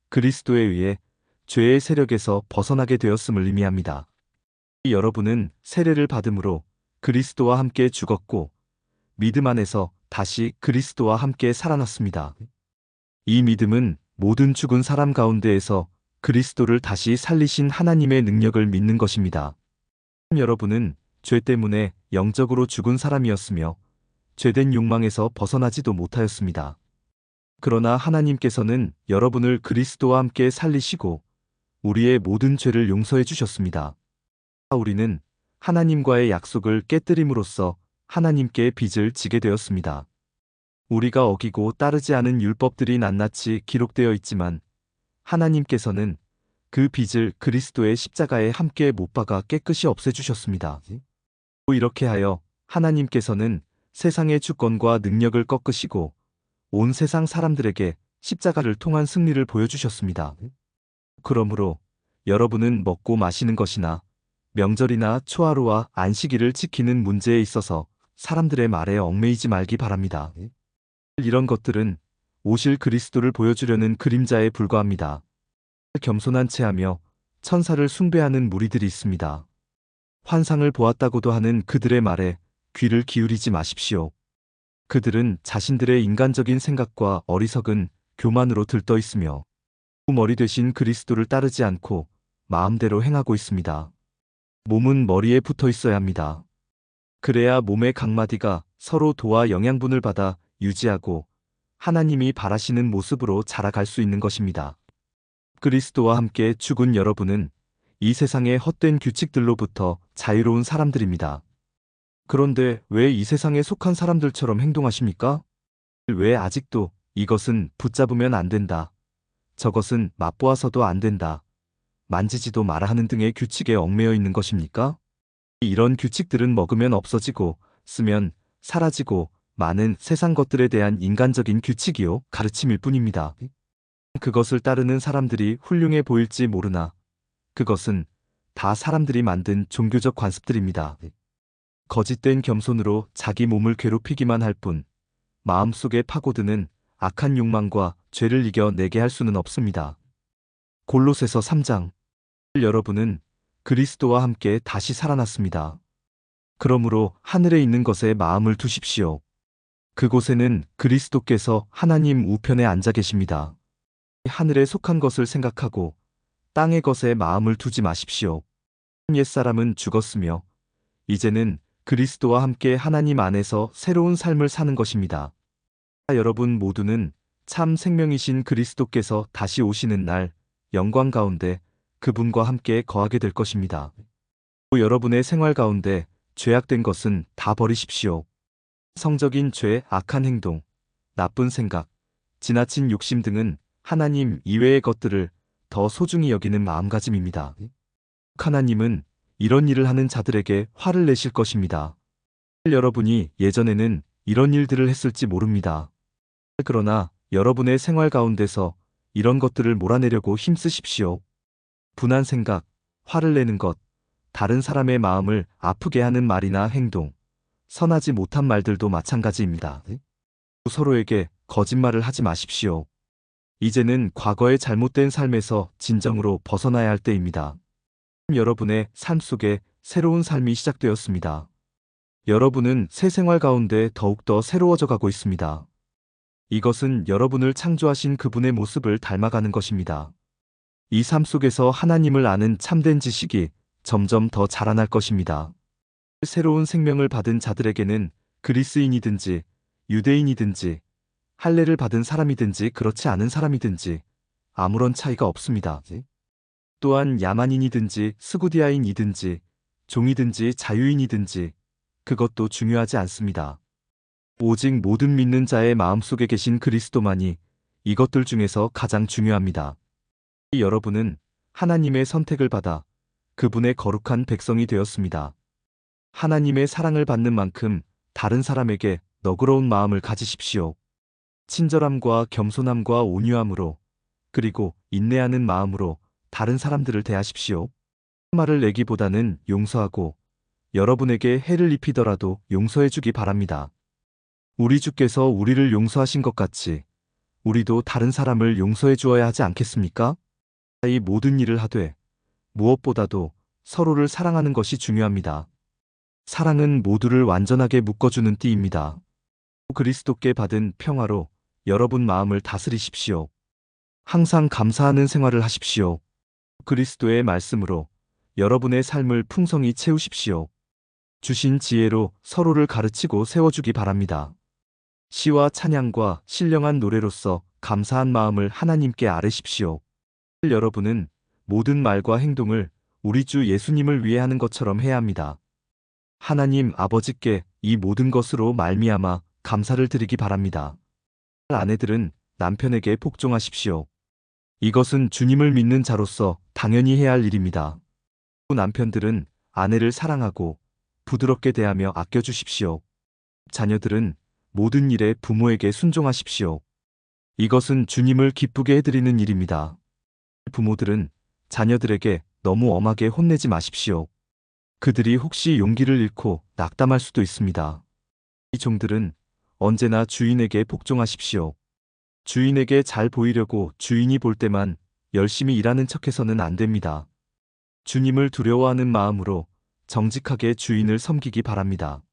그리스도에 의해 죄의 세력에서 벗어나게 되었음을 의미합니다. 여러분은 세례를 받음으로 그리스도와 함께 죽었고 믿음 안에서 다시 그리스도와 함께 살아났습니다. 이 믿음은 모든 죽은 사람 가운데에서 그리스도를 다시 살리신 하나님의 능력을 믿는 것입니다. 여러분은 죄 때문에 영적으로 죽은 사람이었으며 죄된 욕망에서 벗어나지도 못하였습니다. 그러나 하나님께서는 여러분을 그리스도와 함께 살리시고 우리의 모든 죄를 용서해 주셨습니다. 우리는 하나님과의 약속을 깨뜨림으로써 하나님께 빚을 지게 되었습니다. 우리가 어기고 따르지 않은 율법들이 낱낱이 기록되어 있지만 하나님께서는 그 빚을 그리스도의 십자가에 함께 못 박아 깨끗이 없애주셨습니다. 이렇게 하여 하나님께서는 세상의 주권과 능력을 꺾으시고 온 세상 사람들에게 십자가를 통한 승리를 보여주셨습니다. 그러므로 여러분은 먹고 마시는 것이나 명절이나 초하루와 안식일을 지키는 문제에 있어서 사람들의 말에 얽매이지 말기 바랍니다. 이런 것들은 오실 그리스도를 보여주려는 그림자에 불과합니다. 겸손한 체하며 천사를 숭배하는 무리들이 있습니다. 환상을 보았다고도 하는 그들의 말에 귀를 기울이지 마십시오. 그들은 자신들의 인간적인 생각과 어리석은 교만으로 들떠 있으며 머리 되신 그리스도를 따르지 않고 마음대로 행하고 있습니다. 몸은 머리에 붙어 있어야 합니다. 그래야 몸의 각 마디가 서로 도와 영양분을 받아 유지하고 하나님이 바라시는 모습으로 자라갈 수 있는 것입니다. 그리스도와 함께 죽은 여러분은 이 세상의 헛된 규칙들로부터 자유로운 사람들입니다. 그런데 왜 이 세상에 속한 사람들처럼 행동하십니까? 왜 아직도 이것은 붙잡으면 안 된다, 저것은 맛보아서도 안 된다, 만지지도 마라 하는 등의 규칙에 얽매여 있는 것입니까? 이런 규칙들은 먹으면 없어지고 쓰면 사라지고 많은 세상 것들에 대한 인간적인 규칙이요 가르침일 뿐입니다. 그것을 따르는 사람들이 훌륭해 보일지 모르나 그것은 다 사람들이 만든 종교적 관습들입니다. 거짓된 겸손으로 자기 몸을 괴롭히기만 할 뿐 마음속에 파고드는 악한 욕망과 죄를 이겨내게 할 수는 없습니다. 골로새서 3장. 여러분은 그리스도와 함께 다시 살아났습니다. 그러므로 하늘에 있는 것에 마음을 두십시오. 그곳에는 그리스도께서 하나님 우편에 앉아 계십니다. 하늘에 속한 것을 생각하고 땅의 것에 마음을 두지 마십시오. 옛사람은 죽었으며 이제는 그리스도와 함께 하나님 안에서 새로운 삶을 사는 것입니다. 여러분 모두는 참 생명이신 그리스도께서 다시 오시는 날 영광 가운데 그분과 함께 거하게 될 것입니다. 여러분의 생활 가운데 죄악된 것은 다 버리십시오. 성적인 죄, 악한 행동, 나쁜 생각, 지나친 욕심 등은 하나님 이외의 것들을 더 소중히 여기는 마음가짐입니다. 하나님은 이런 일을 하는 자들에게 화를 내실 것입니다. 여러분이 예전에는 이런 일들을 했을지 모릅니다. 그러나 여러분의 생활 가운데서 이런 것들을 몰아내려고 힘쓰십시오. 분한 생각, 화를 내는 것, 다른 사람의 마음을 아프게 하는 말이나 행동, 선하지 못한 말들도 마찬가지입니다. 서로에게 거짓말을 하지 마십시오. 이제는 과거의 잘못된 삶에서 진정으로 벗어나야 할 때입니다. 여러분의 삶 속에 새로운 삶이 시작되었습니다. 여러분은 새 생활 가운데 더욱더 새로워져 가고 있습니다. 이것은 여러분을 창조하신 그분의 모습을 닮아가는 것입니다. 이 삶 속에서 하나님을 아는 참된 지식이 점점 더 자라날 것입니다. 새로운 생명을 받은 자들에게는 그리스인이든지 유대인이든지 할례를 받은 사람이든지 그렇지 않은 사람이든지 아무런 차이가 없습니다. 또한 야만인이든지 스구디아인이든지 종이든지 자유인이든지 그것도 중요하지 않습니다. 오직 모든 믿는 자의 마음속에 계신 그리스도만이 이것들 중에서 가장 중요합니다. 여러분은 하나님의 선택을 받아 그분의 거룩한 백성이 되었습니다. 하나님의 사랑을 받는 만큼 다른 사람에게 너그러운 마음을 가지십시오. 친절함과 겸손함과 온유함으로 그리고 인내하는 마음으로 다른 사람들을 대하십시오. 말을 내기보다는 용서하고 여러분에게 해를 입히더라도 용서해 주기 바랍니다. 우리 주께서 우리를 용서하신 것 같이 우리도 다른 사람을 용서해 주어야 하지 않겠습니까? 이 모든 일을 하되 무엇보다도 서로를 사랑하는 것이 중요합니다. 사랑은 모두를 완전하게 묶어주는 띠입니다. 그리스도께 받은 평화로 여러분 마음을 다스리십시오. 항상 감사하는 생활을 하십시오. 그리스도의 말씀으로 여러분의 삶을 풍성히 채우십시오. 주신 지혜로 서로를 가르치고 세워주기 바랍니다. 시와 찬양과 신령한 노래로서 감사한 마음을 하나님께 아뢰십시오. 여러분은 모든 말과 행동을 우리 주 예수님을 위해 하는 것처럼 해야 합니다. 하나님 아버지께 이 모든 것으로 말미암아 감사를 드리기 바랍니다. 아내들은 남편에게 복종하십시오. 이것은 주님을 믿는 자로서 당연히 해야 할 일입니다. 남편들은 아내를 사랑하고 부드럽게 대하며 아껴주십시오. 자녀들은 모든 일에 부모에게 순종하십시오. 이것은 주님을 기쁘게 해드리는 일입니다. 부모들은 자녀들에게 너무 엄하게 혼내지 마십시오. 그들이 혹시 용기를 잃고 낙담할 수도 있습니다. 이 종들은 언제나 주인에게 복종하십시오. 주인에게 잘 보이려고 주인이 볼 때만 열심히 일하는 척해서는 안 됩니다. 주님을 두려워하는 마음으로 정직하게 주인을 섬기기 바랍니다.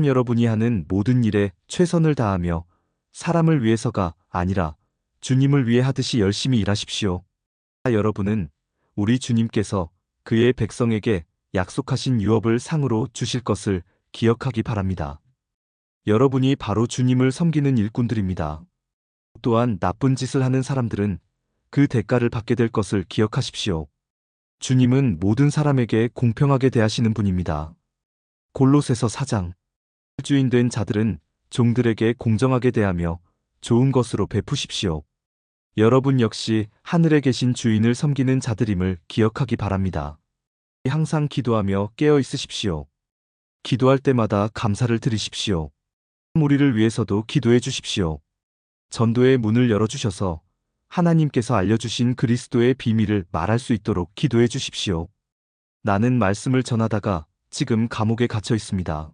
여러분이 하는 모든 일에 최선을 다하며 사람을 위해서가 아니라 주님을 위해 하듯이 열심히 일하십시오. 여러분은 우리 주님께서 그의 백성에게 약속하신 유업을 상으로 주실 것을 기억하기 바랍니다. 여러분이 바로 주님을 섬기는 일꾼들입니다. 또한 나쁜 짓을 하는 사람들은 그 대가를 받게 될 것을 기억하십시오. 주님은 모든 사람에게 공평하게 대하시는 분입니다. 골로새서 4장. 주인된 자들은 종들에게 공정하게 대하며 좋은 것으로 베푸십시오. 여러분 역시 하늘에 계신 주인을 섬기는 자들임을 기억하기 바랍니다. 항상 기도하며 깨어 있으십시오. 기도할 때마다 감사를 드리십시오. 우리를 위해서도 기도해 주십시오. 전도의 문을 열어주셔서 하나님께서 알려주신 그리스도의 비밀을 말할 수 있도록 기도해 주십시오. 나는 말씀을 전하다가 지금 감옥에 갇혀 있습니다.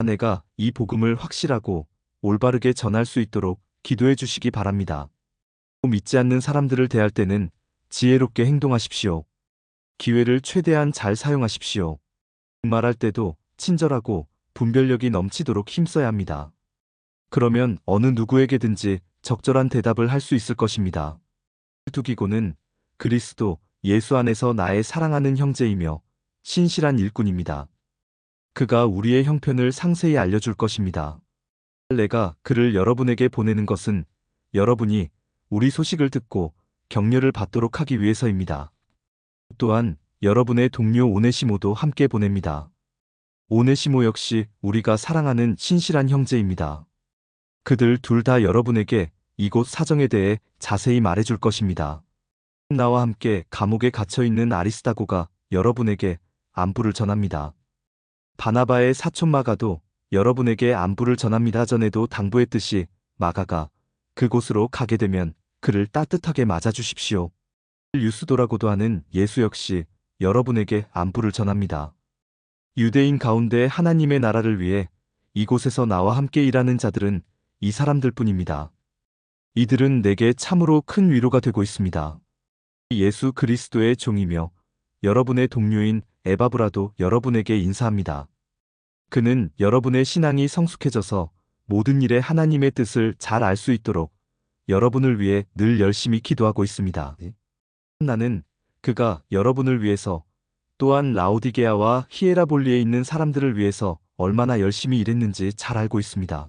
내가 이 복음을 확실하고 올바르게 전할 수 있도록 기도해 주시기 바랍니다. 믿지 않는 사람들을 대할 때는 지혜롭게 행동하십시오. 기회를 최대한 잘 사용하십시오. 말할 때도 친절하고 분별력이 넘치도록 힘써야 합니다. 그러면 어느 누구에게든지 적절한 대답을 할 수 있을 것입니다. 두기고는 그리스도 예수 안에서 나의 사랑하는 형제이며 신실한 일꾼입니다. 그가 우리의 형편을 상세히 알려줄 것입니다. 내가 그를 여러분에게 보내는 것은 여러분이 우리 소식을 듣고 격려를 받도록 하기 위해서입니다. 또한 여러분의 동료 오네시모도 함께 보냅니다. 오네시모 역시 우리가 사랑하는 신실한 형제입니다. 그들 둘 다 여러분에게 이곳 사정에 대해 자세히 말해줄 것입니다. 나와 함께 감옥에 갇혀있는 아리스다고가 여러분에게 안부를 전합니다. 바나바의 사촌 마가도 여러분에게 안부를 전합니다. 전에도 당부했듯이 마가가 그곳으로 가게 되면 그를 따뜻하게 맞아주십시오. 유스도라고도 하는 예수 역시 여러분에게 안부를 전합니다. 유대인 가운데 하나님의 나라를 위해 이곳에서 나와 함께 일하는 자들은 이 사람들뿐입니다. 이들은 내게 참으로 큰 위로가 되고 있습니다. 예수 그리스도의 종이며 여러분의 동료인 에바브라도 여러분에게 인사합니다. 그는 여러분의 신앙이 성숙해져서 모든 일에 하나님의 뜻을 잘 알 수 있도록 여러분을 위해 늘 열심히 기도하고 있습니다. 나는 그가 여러분을 위해서 또한 라오디게아와 히에라볼리에 있는 사람들을 위해서 얼마나 열심히 일했는지 잘 알고 있습니다.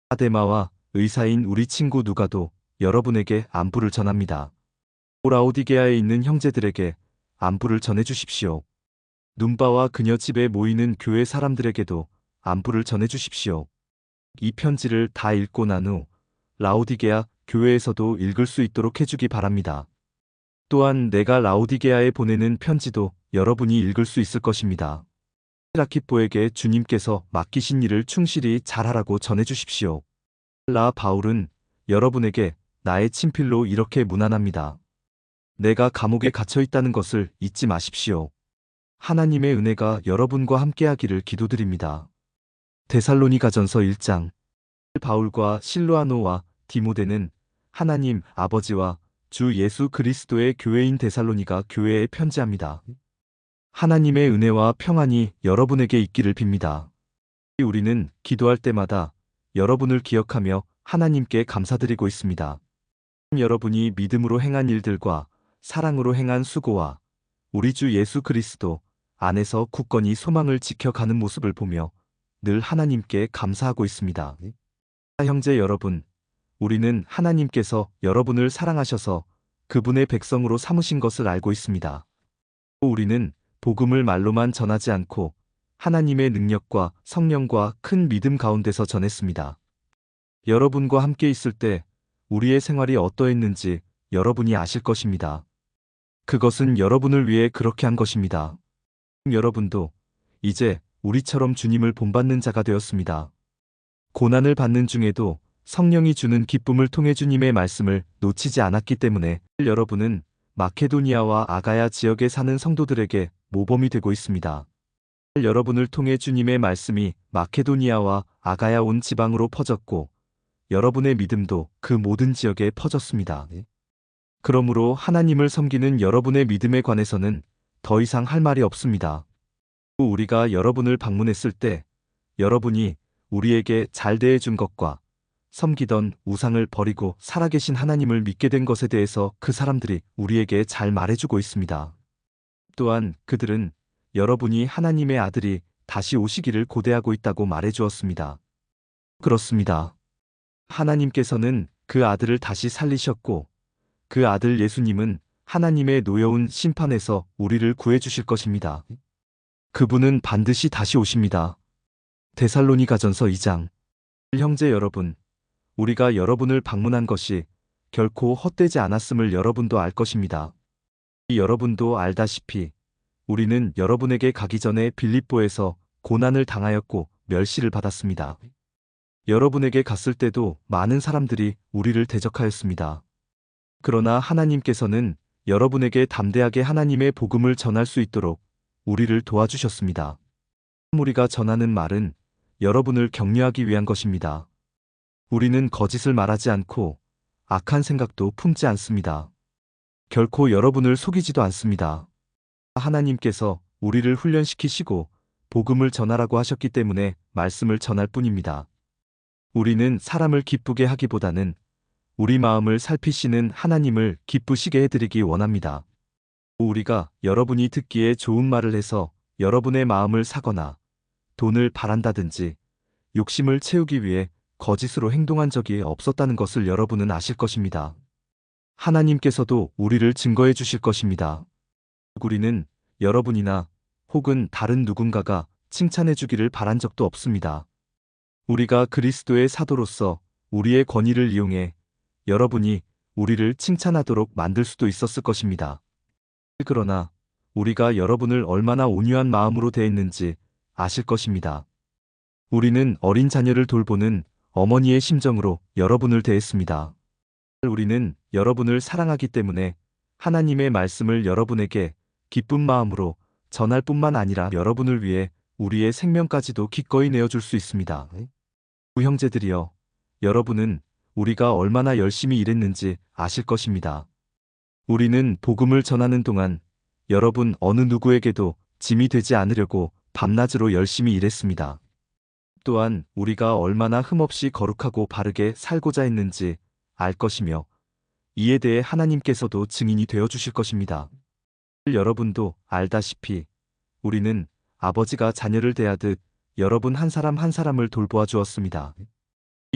아데마와 의사인 우리 친구 누가도 여러분에게 안부를 전합니다. 라오디게아에 있는 형제들에게 안부를 전해주십시오. 눈바와 그녀 집에 모이는 교회 사람들에게도 안부를 전해주십시오. 이 편지를 다 읽고 난 후 라오디게아 교회에서도 읽을 수 있도록 해주기 바랍니다. 또한 내가 라오디게아에 보내는 편지도 여러분이 읽을 수 있을 것입니다. 아키포에게 주님께서 맡기신 일을 충실히 잘하라고 전해주십시오. 라 바울은 여러분에게 나의 친필로 이렇게 문안합니다. 내가 감옥에 갇혀 있다는 것을 잊지 마십시오. 하나님의 은혜가 여러분과 함께하기를 기도드립니다. 데살로니가전서 1장. 바울과 실로아노와 디모데는 하나님 아버지와 주 예수 그리스도의 교회인 데살로니가 교회에 편지합니다. 하나님의 은혜와 평안이 여러분에게 있기를 빕니다. 우리는 기도할 때마다 여러분을 기억하며 하나님께 감사드리고 있습니다. 여러분이 믿음으로 행한 일들과 사랑으로 행한 수고와 우리 주 예수 그리스도 안에서 굳건히 소망을 지켜가는 모습을 보며 늘 하나님께 감사하고 있습니다. 형제 여러분, 우리는 하나님께서 여러분을 사랑하셔서 그분의 백성으로 삼으신 것을 알고 있습니다. 우리는 복음을 말로만 전하지 않고 하나님의 능력과 성령과 큰 믿음 가운데서 전했습니다. 여러분과 함께 있을 때 우리의 생활이 어떠했는지 여러분이 아실 것입니다. 그것은 여러분을 위해 그렇게 한 것입니다. 여러분도 이제 우리처럼 주님을 본받는 자가 되었습니다. 고난을 받는 중에도 성령이 주는 기쁨을 통해 주님의 말씀을 놓치지 않았기 때문에 여러분은 마케도니아와 아가야 지역에 사는 성도들에게 모범이 되고 있습니다. 여러분을 통해 주님의 말씀이 마케도니아와 아가야 온 지방으로 퍼졌고 여러분의 믿음도 그 모든 지역에 퍼졌습니다. 그러므로 하나님을 섬기는 여러분의 믿음에 관해서는 더 이상 할 말이 없습니다. 우리가 여러분을 방문했을 때 여러분이 우리에게 잘 대해준 것과 섬기던 우상을 버리고 살아계신 하나님을 믿게 된 것에 대해서 그 사람들이 우리에게 잘 말해주고 있습니다. 또한 그들은 여러분이 하나님의 아들이 다시 오시기를 고대하고 있다고 말해주었습니다. 그렇습니다. 하나님께서는 그 아들을 다시 살리셨고 그 아들 예수님은 하나님의 노여운 심판에서 우리를 구해주실 것입니다. 그분은 반드시 다시 오십니다. 데살로니가전서 2장. 형제 여러분, 우리가 여러분을 방문한 것이 결코 헛되지 않았음을 여러분도 알 것입니다. 여러분도 알다시피 우리는 여러분에게 가기 전에 빌립보에서 고난을 당하였고 멸시를 받았습니다. 여러분에게 갔을 때도 많은 사람들이 우리를 대적하였습니다. 그러나 하나님께서는 여러분에게 담대하게 하나님의 복음을 전할 수 있도록 우리를 도와주셨습니다. 우리가 전하는 말은 여러분을 격려하기 위한 것입니다. 우리는 거짓을 말하지 않고 악한 생각도 품지 않습니다. 결코 여러분을 속이지도 않습니다. 하나님께서 우리를 훈련시키시고 복음을 전하라고 하셨기 때문에 말씀을 전할 뿐입니다. 우리는 사람을 기쁘게 하기보다는 우리 마음을 살피시는 하나님을 기쁘시게 해드리기 원합니다. 우리가 여러분이 듣기에 좋은 말을 해서 여러분의 마음을 사거나 돈을 바란다든지 욕심을 채우기 위해 거짓으로 행동한 적이 없었다는 것을 여러분은 아실 것입니다. 하나님께서도 우리를 증거해 주실 것입니다. 우리는 여러분이나 혹은 다른 누군가가 칭찬해 주기를 바란 적도 없습니다. 우리가 그리스도의 사도로서 우리의 권위를 이용해 여러분이 우리를 칭찬하도록 만들 수도 있었을 것입니다. 그러나 우리가 여러분을 얼마나 온유한 마음으로 대했는지 아실 것입니다. 우리는 어린 자녀를 돌보는 어머니의 심정으로 여러분을 대했습니다. 우리는 여러분을 사랑하기 때문에 하나님의 말씀을 여러분에게 기쁜 마음으로 전할 뿐만 아니라 여러분을 위해 우리의 생명까지도 기꺼이 내어줄 수 있습니다. 형제들이여, 여러분은 우리가 얼마나 열심히 일했는지 아실 것입니다. 우리는 복음을 전하는 동안 여러분 어느 누구에게도 짐이 되지 않으려고 밤낮으로 열심히 일했습니다. 또한 우리가 얼마나 흠없이 거룩하고 바르게 살고자 했는지 알 것이며 이에 대해 하나님께서도 증인이 되어 주실 것입니다. 여러분도 알다시피 우리는 아버지가 자녀를 대하듯 여러분 한 사람 한 사람을 돌보아 주었습니다.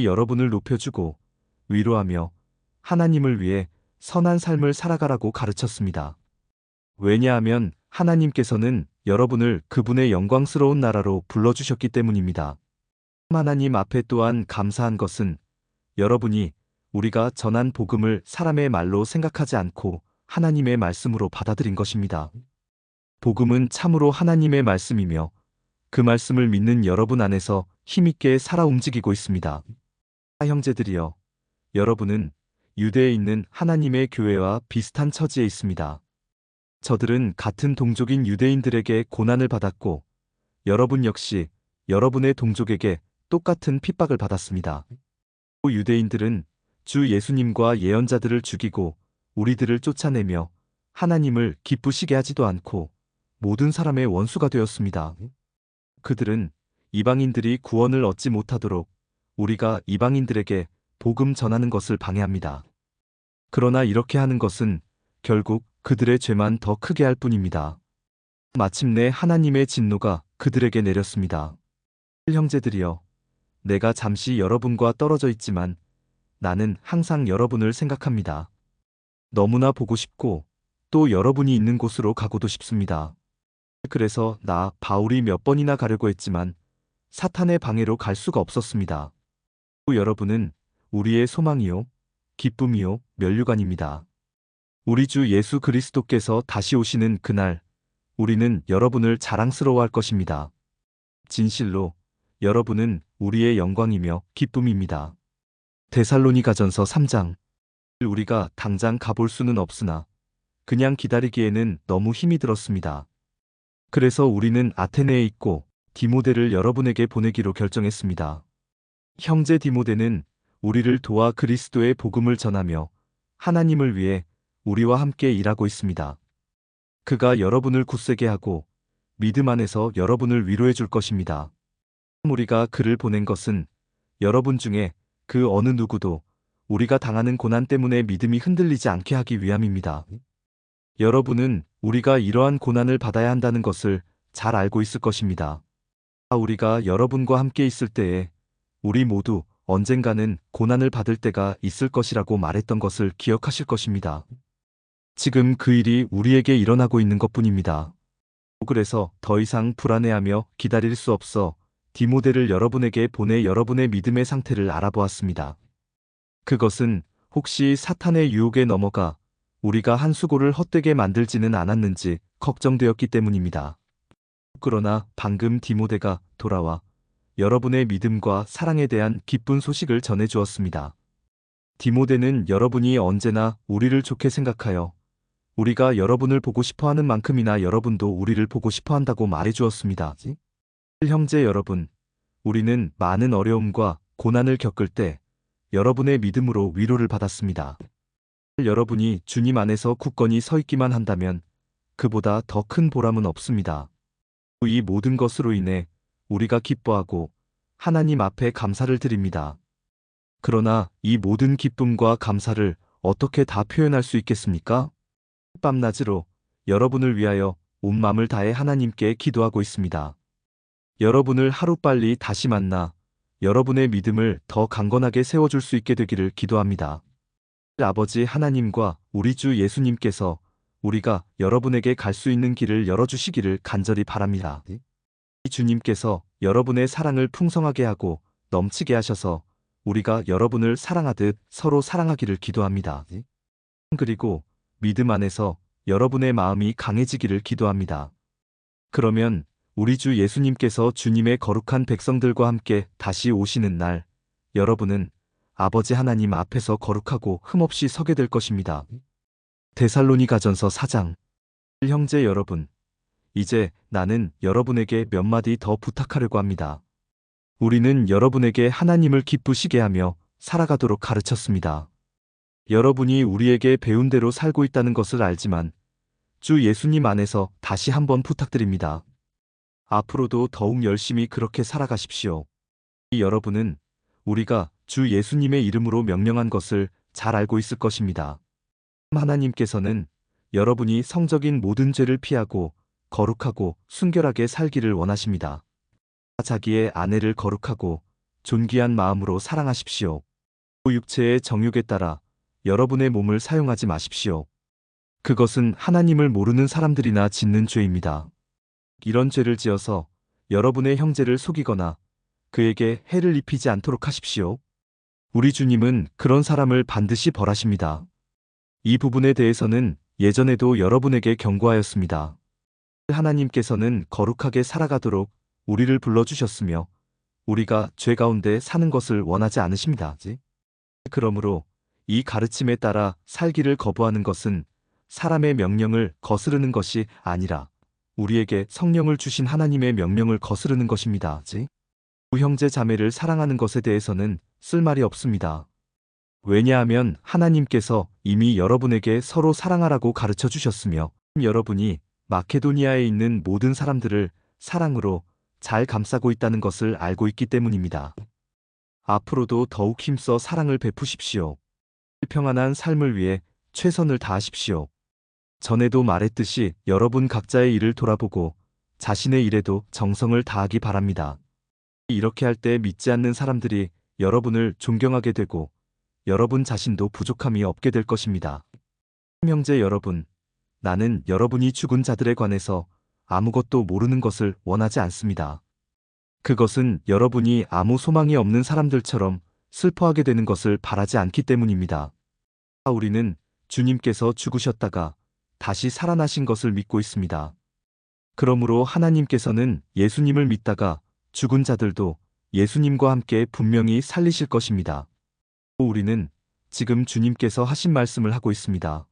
여러분을 높여주고 위로하며 하나님을 위해 선한 삶을 살아가라고 가르쳤습니다. 왜냐하면 하나님께서는 여러분을 그분의 영광스러운 나라로 불러주셨기 때문입니다. 하나님 앞에 또한 감사한 것은 여러분이 우리가 전한 복음을 사람의 말로 생각하지 않고 하나님의 말씀으로 받아들인 것입니다. 복음은 참으로 하나님의 말씀이며 그 말씀을 믿는 여러분 안에서 힘있게 살아 움직이고 있습니다. 형제들이여, 여러분은 유대에 있는 하나님의 교회와 비슷한 처지에 있습니다. 저들은 같은 동족인 유대인들에게 고난을 받았고 여러분 역시 여러분의 동족에게 똑같은 핍박을 받았습니다. 유대인들은 주 예수님과 예언자들을 죽이고 우리들을 쫓아내며 하나님을 기쁘시게 하지도 않고 모든 사람의 원수가 되었습니다. 그들은 이방인들이 구원을 얻지 못하도록 우리가 이방인들에게 복음 전하는 것을 방해합니다. 그러나 이렇게 하는 것은 결국 그들의 죄만 더 크게 할 뿐입니다. 마침내 하나님의 진노가 그들에게 내렸습니다. 형제들이여, 내가 잠시 여러분과 떨어져 있지만 나는 항상 여러분을 생각합니다. 너무나 보고 싶고 또 여러분이 있는 곳으로 가고도 싶습니다. 그래서 나 바울이 몇 번이나 가려고 했지만 사탄의 방해로 갈 수가 없었습니다. 여러분은 우리의 소망이요, 기쁨이요, 면류관입니다. 우리 주 예수 그리스도께서 다시 오시는 그날 우리는 여러분을 자랑스러워할 것입니다. 진실로 여러분은 우리의 영광이며 기쁨입니다. 데살로니가전서 3장. 우리가 당장 가볼 수는 없으나 그냥 기다리기에는 너무 힘이 들었습니다. 그래서 우리는 아테네에 있고 디모데를 여러분에게 보내기로 결정했습니다. 형제 디모데는 우리를 도와 그리스도의 복음을 전하며 하나님을 위해 우리와 함께 일하고 있습니다. 그가 여러분을 굳세게 하고 믿음 안에서 여러분을 위로해 줄 것입니다. 우리가 그를 보낸 것은 여러분 중에 그 어느 누구도 우리가 당하는 고난 때문에 믿음이 흔들리지 않게 하기 위함입니다. 여러분은 우리가 이러한 고난을 받아야 한다는 것을 잘 알고 있을 것입니다. 우리가 여러분과 함께 있을 때에 우리 모두 언젠가는 고난을 받을 때가 있을 것이라고 말했던 것을 기억하실 것입니다. 지금 그 일이 우리에게 일어나고 있는 것뿐입니다. 그래서 더 이상 불안해하며 기다릴 수 없어 디모데를 여러분에게 보내 여러분의 믿음의 상태를 알아보았습니다. 그것은 혹시 사탄의 유혹에 넘어가 우리가 한 수고를 헛되게 만들지는 않았는지 걱정되었기 때문입니다. 그러나 방금 디모데가 돌아와 여러분의 믿음과 사랑에 대한 기쁜 소식을 전해주었습니다. 디모데는 여러분이 언제나 우리를 좋게 생각하여 우리가 여러분을 보고 싶어하는 만큼이나 여러분도 우리를 보고 싶어한다고 말해주었습니다. 형제 여러분, 우리는 많은 어려움과 고난을 겪을 때 여러분의 믿음으로 위로를 받았습니다. 여러분이 주님 안에서 굳건히 서 있기만 한다면 그보다 더 큰 보람은 없습니다. 이 모든 것으로 인해 우리가 기뻐하고 하나님 앞에 감사를 드립니다. 그러나 이 모든 기쁨과 감사를 어떻게 다 표현할 수 있겠습니까? 밤낮으로 여러분을 위하여 온 마음을 다해 하나님께 기도하고 있습니다. 여러분을 하루빨리 다시 만나 여러분의 믿음을 더 강건하게 세워줄 수 있게 되기를 기도합니다. 아버지 하나님과 우리 주 예수님께서 우리가 여러분에게 갈 수 있는 길을 열어주시기를 간절히 바랍니다. 주님께서 여러분의 사랑을 풍성하게 하고 넘치게 하셔서 우리가 여러분을 사랑하듯 서로 사랑하기를 기도합니다. 그리고 믿음 안에서 여러분의 마음이 강해지기를 기도합니다. 그러면 우리 주 예수님께서 주님의 거룩한 백성들과 함께 다시 오시는 날 여러분은 아버지 하나님 앞에서 거룩하고 흠없이 서게 될 것입니다. 데살로니가전서 4장. 형제 여러분, 이제 나는 여러분에게 몇 마디 더 부탁하려고 합니다. 우리는 여러분에게 하나님을 기쁘시게 하며 살아가도록 가르쳤습니다. 여러분이 우리에게 배운 대로 살고 있다는 것을 알지만 주 예수님 안에서 다시 한번 부탁드립니다. 앞으로도 더욱 열심히 그렇게 살아가십시오. 여러분은 우리가 주 예수님의 이름으로 명령한 것을 잘 알고 있을 것입니다. 하나님께서는 여러분이 성적인 모든 죄를 피하고 거룩하고 순결하게 살기를 원하십니다. 자기의 아내를 거룩하고 존귀한 마음으로 사랑하십시오. 육체의 정욕에 따라 여러분의 몸을 사용하지 마십시오. 그것은 하나님을 모르는 사람들이나 짓는 죄입니다. 이런 죄를 지어서 여러분의 형제를 속이거나 그에게 해를 입히지 않도록 하십시오. 우리 주님은 그런 사람을 반드시 벌하십니다. 이 부분에 대해서는 예전에도 여러분에게 경고하였습니다. 하나님께서는 거룩하게 살아가도록 우리를 불러주셨으며 우리가 죄 가운데 사는 것을 원하지 않으십니다. 그러므로 이 가르침에 따라 살기를 거부하는 것은 사람의 명령을 거스르는 것이 아니라 우리에게 성령을 주신 하나님의 명령을 거스르는 것입니다. 형제 자매를 사랑하는 것에 대해서는 쓸 말이 없습니다. 왜냐하면 하나님께서 이미 여러분에게 서로 사랑하라고 가르쳐 주셨으며 여러분이 마케도니아에 있는 모든 사람들을 사랑으로 잘 감싸고 있다는 것을 알고 있기 때문입니다. 앞으로도 더욱 힘써 사랑을 베푸십시오. 평안한 삶을 위해 최선을 다하십시오. 전에도 말했듯이 여러분 각자의 일을 돌아보고 자신의 일에도 정성을 다하기 바랍니다. 이렇게 할 때 믿지 않는 사람들이 여러분을 존경하게 되고 여러분 자신도 부족함이 없게 될 것입니다. 형제 여러분, 나는 여러분이 죽은 자들에 관해서 아무것도 모르는 것을 원하지 않습니다. 그것은 여러분이 아무 소망이 없는 사람들처럼 슬퍼하게 되는 것을 바라지 않기 때문입니다. 우리는 주님께서 죽으셨다가 다시 살아나신 것을 믿고 있습니다. 그러므로 하나님께서는 예수님을 믿다가 죽은 자들도 예수님과 함께 분명히 살리실 것입니다. 우리는 지금 주님께서 하신 말씀을 하고 있습니다.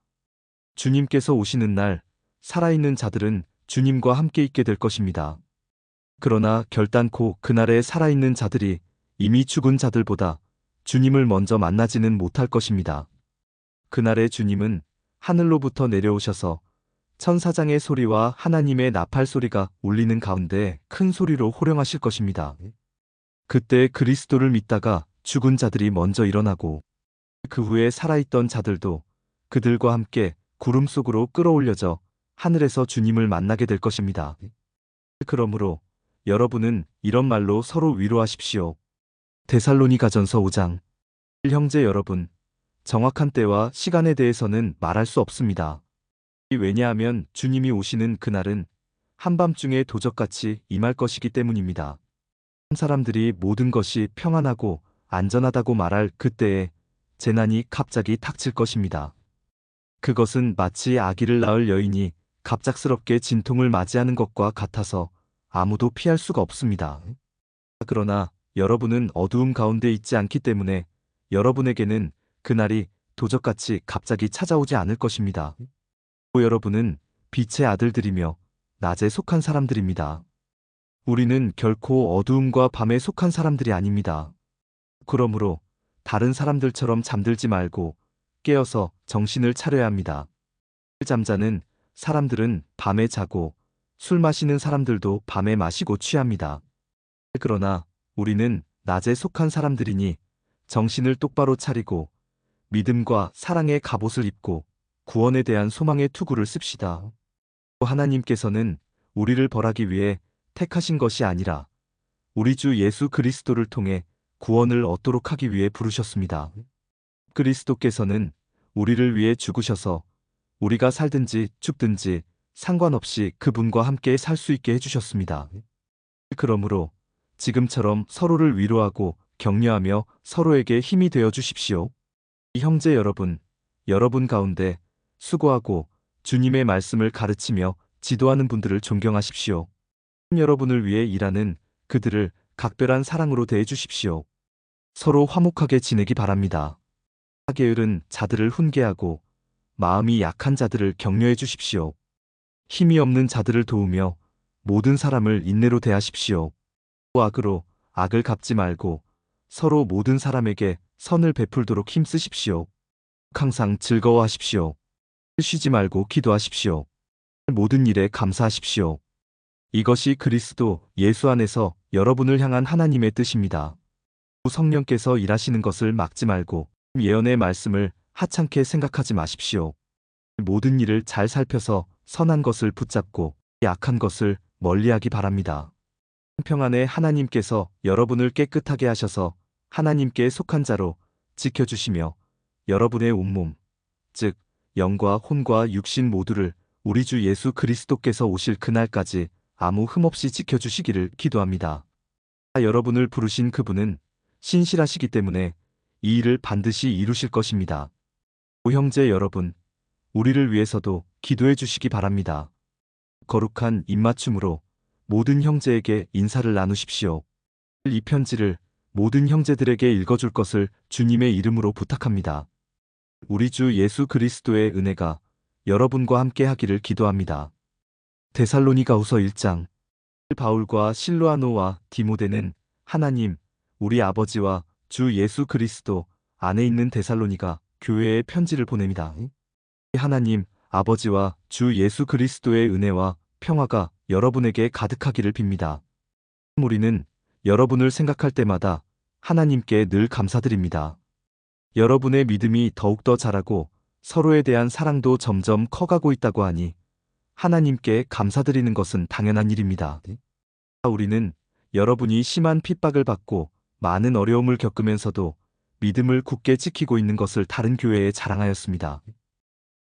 주님께서 오시는 날 살아있는 자들은 주님과 함께 있게 될 것입니다. 그러나 결단코 그날에 살아있는 자들이 이미 죽은 자들보다 주님을 먼저 만나지는 못할 것입니다. 그날에 주님은 하늘로부터 내려오셔서 천사장의 소리와 하나님의 나팔 소리가 울리는 가운데 큰 소리로 호령하실 것입니다. 그때 그리스도를 믿다가 죽은 자들이 먼저 일어나고 그 후에 살아있던 자들도 그들과 함께 구름 속으로 끌어올려져 하늘에서 주님을 만나게 될 것입니다. 그러므로 여러분은 이런 말로 서로 위로하십시오. 데살로니가전서 5장. 형제 여러분, 정확한 때와 시간에 대해서는 말할 수 없습니다. 왜냐하면 주님이 오시는 그날은 한밤중에 도적같이 임할 것이기 때문입니다. 사람들이 모든 것이 평안하고 안전하다고 말할 그때에 재난이 갑자기 닥칠 것입니다. 그것은 마치 아기를 낳을 여인이 갑작스럽게 진통을 맞이하는 것과 같아서 아무도 피할 수가 없습니다. 그러나 여러분은 어두움 가운데 있지 않기 때문에 여러분에게는 그날이 도적같이 갑자기 찾아오지 않을 것입니다. 여러분은 빛의 아들들이며 낮에 속한 사람들입니다. 우리는 결코 어두움과 밤에 속한 사람들이 아닙니다. 그러므로 다른 사람들처럼 잠들지 말고 깨어서 정신을 차려야 합니다. 잠자는 사람들은 밤에 자고 술 마시는 사람들도 밤에 마시고 취합니다. 그러나 우리는 낮에 속한 사람들이니 정신을 똑바로 차리고 믿음과 사랑의 갑옷을 입고 구원에 대한 소망의 투구를 씁시다. 하나님께서는 우리를 벌하기 위해 택하신 것이 아니라 우리 주 예수 그리스도를 통해 구원을 얻도록 하기 위해 부르셨습니다. 그리스도께서는 우리를 위해 죽으셔서 우리가 살든지 죽든지 상관없이 그분과 함께 살 수 있게 해주셨습니다. 그러므로 지금처럼 서로를 위로하고 격려하며 서로에게 힘이 되어 주십시오. 형제 여러분, 여러분 가운데 수고하고 주님의 말씀을 가르치며 지도하는 분들을 존경하십시오. 여러분을 위해 일하는 그들을 각별한 사랑으로 대해 주십시오. 서로 화목하게 지내기 바랍니다. 게으른 자들을 훈계하고 마음이 약한 자들을 격려해 주십시오. 힘이 없는 자들을 도우며 모든 사람을 인내로 대하십시오. 악으로 악을 갚지 말고 서로 모든 사람에게 선을 베풀도록 힘쓰십시오. 항상 즐거워하십시오. 쉬지 말고 기도하십시오. 모든 일에 감사하십시오. 이것이 그리스도 예수 안에서 여러분을 향한 하나님의 뜻입니다. 성령께서 일하시는 것을 막지 말고 예언의 말씀을 하찮게 생각하지 마십시오. 모든 일을 잘 살펴서 선한 것을 붙잡고 약한 것을 멀리하기 바랍니다. 평안에 하나님께서 여러분을 깨끗하게 하셔서 하나님께 속한 자로 지켜주시며 여러분의 온몸, 즉 영과 혼과 육신 모두를 우리 주 예수 그리스도께서 오실 그날까지 아무 흠 없이 지켜주시기를 기도합니다. 여러분을 부르신 그분은 신실하시기 때문에 이 일을 반드시 이루실 것입니다. 형제 여러분, 우리를 위해서도 기도해 주시기 바랍니다. 거룩한 입맞춤으로 모든 형제에게 인사를 나누십시오. 이 편지를 모든 형제들에게 읽어줄 것을 주님의 이름으로 부탁합니다. 우리 주 예수 그리스도의 은혜가 여러분과 함께 하기를 기도합니다. 데살로니가후서 1장. 바울과 실로아노와 디모데는 하나님, 우리 아버지와 주 예수 그리스도 안에 있는 데살로니가 교회에 편지를 보냅니다. 하나님, 아버지와 주 예수 그리스도의 은혜와 평화가 여러분에게 가득하기를 빕니다. 우리는 여러분을 생각할 때마다 하나님께 늘 감사드립니다. 여러분의 믿음이 더욱더 자라고 서로에 대한 사랑도 점점 커가고 있다고 하니 하나님께 감사드리는 것은 당연한 일입니다. 우리는 여러분이 심한 핍박을 받고 많은 어려움을 겪으면서도 믿음을 굳게 지키고 있는 것을 다른 교회에 자랑하였습니다.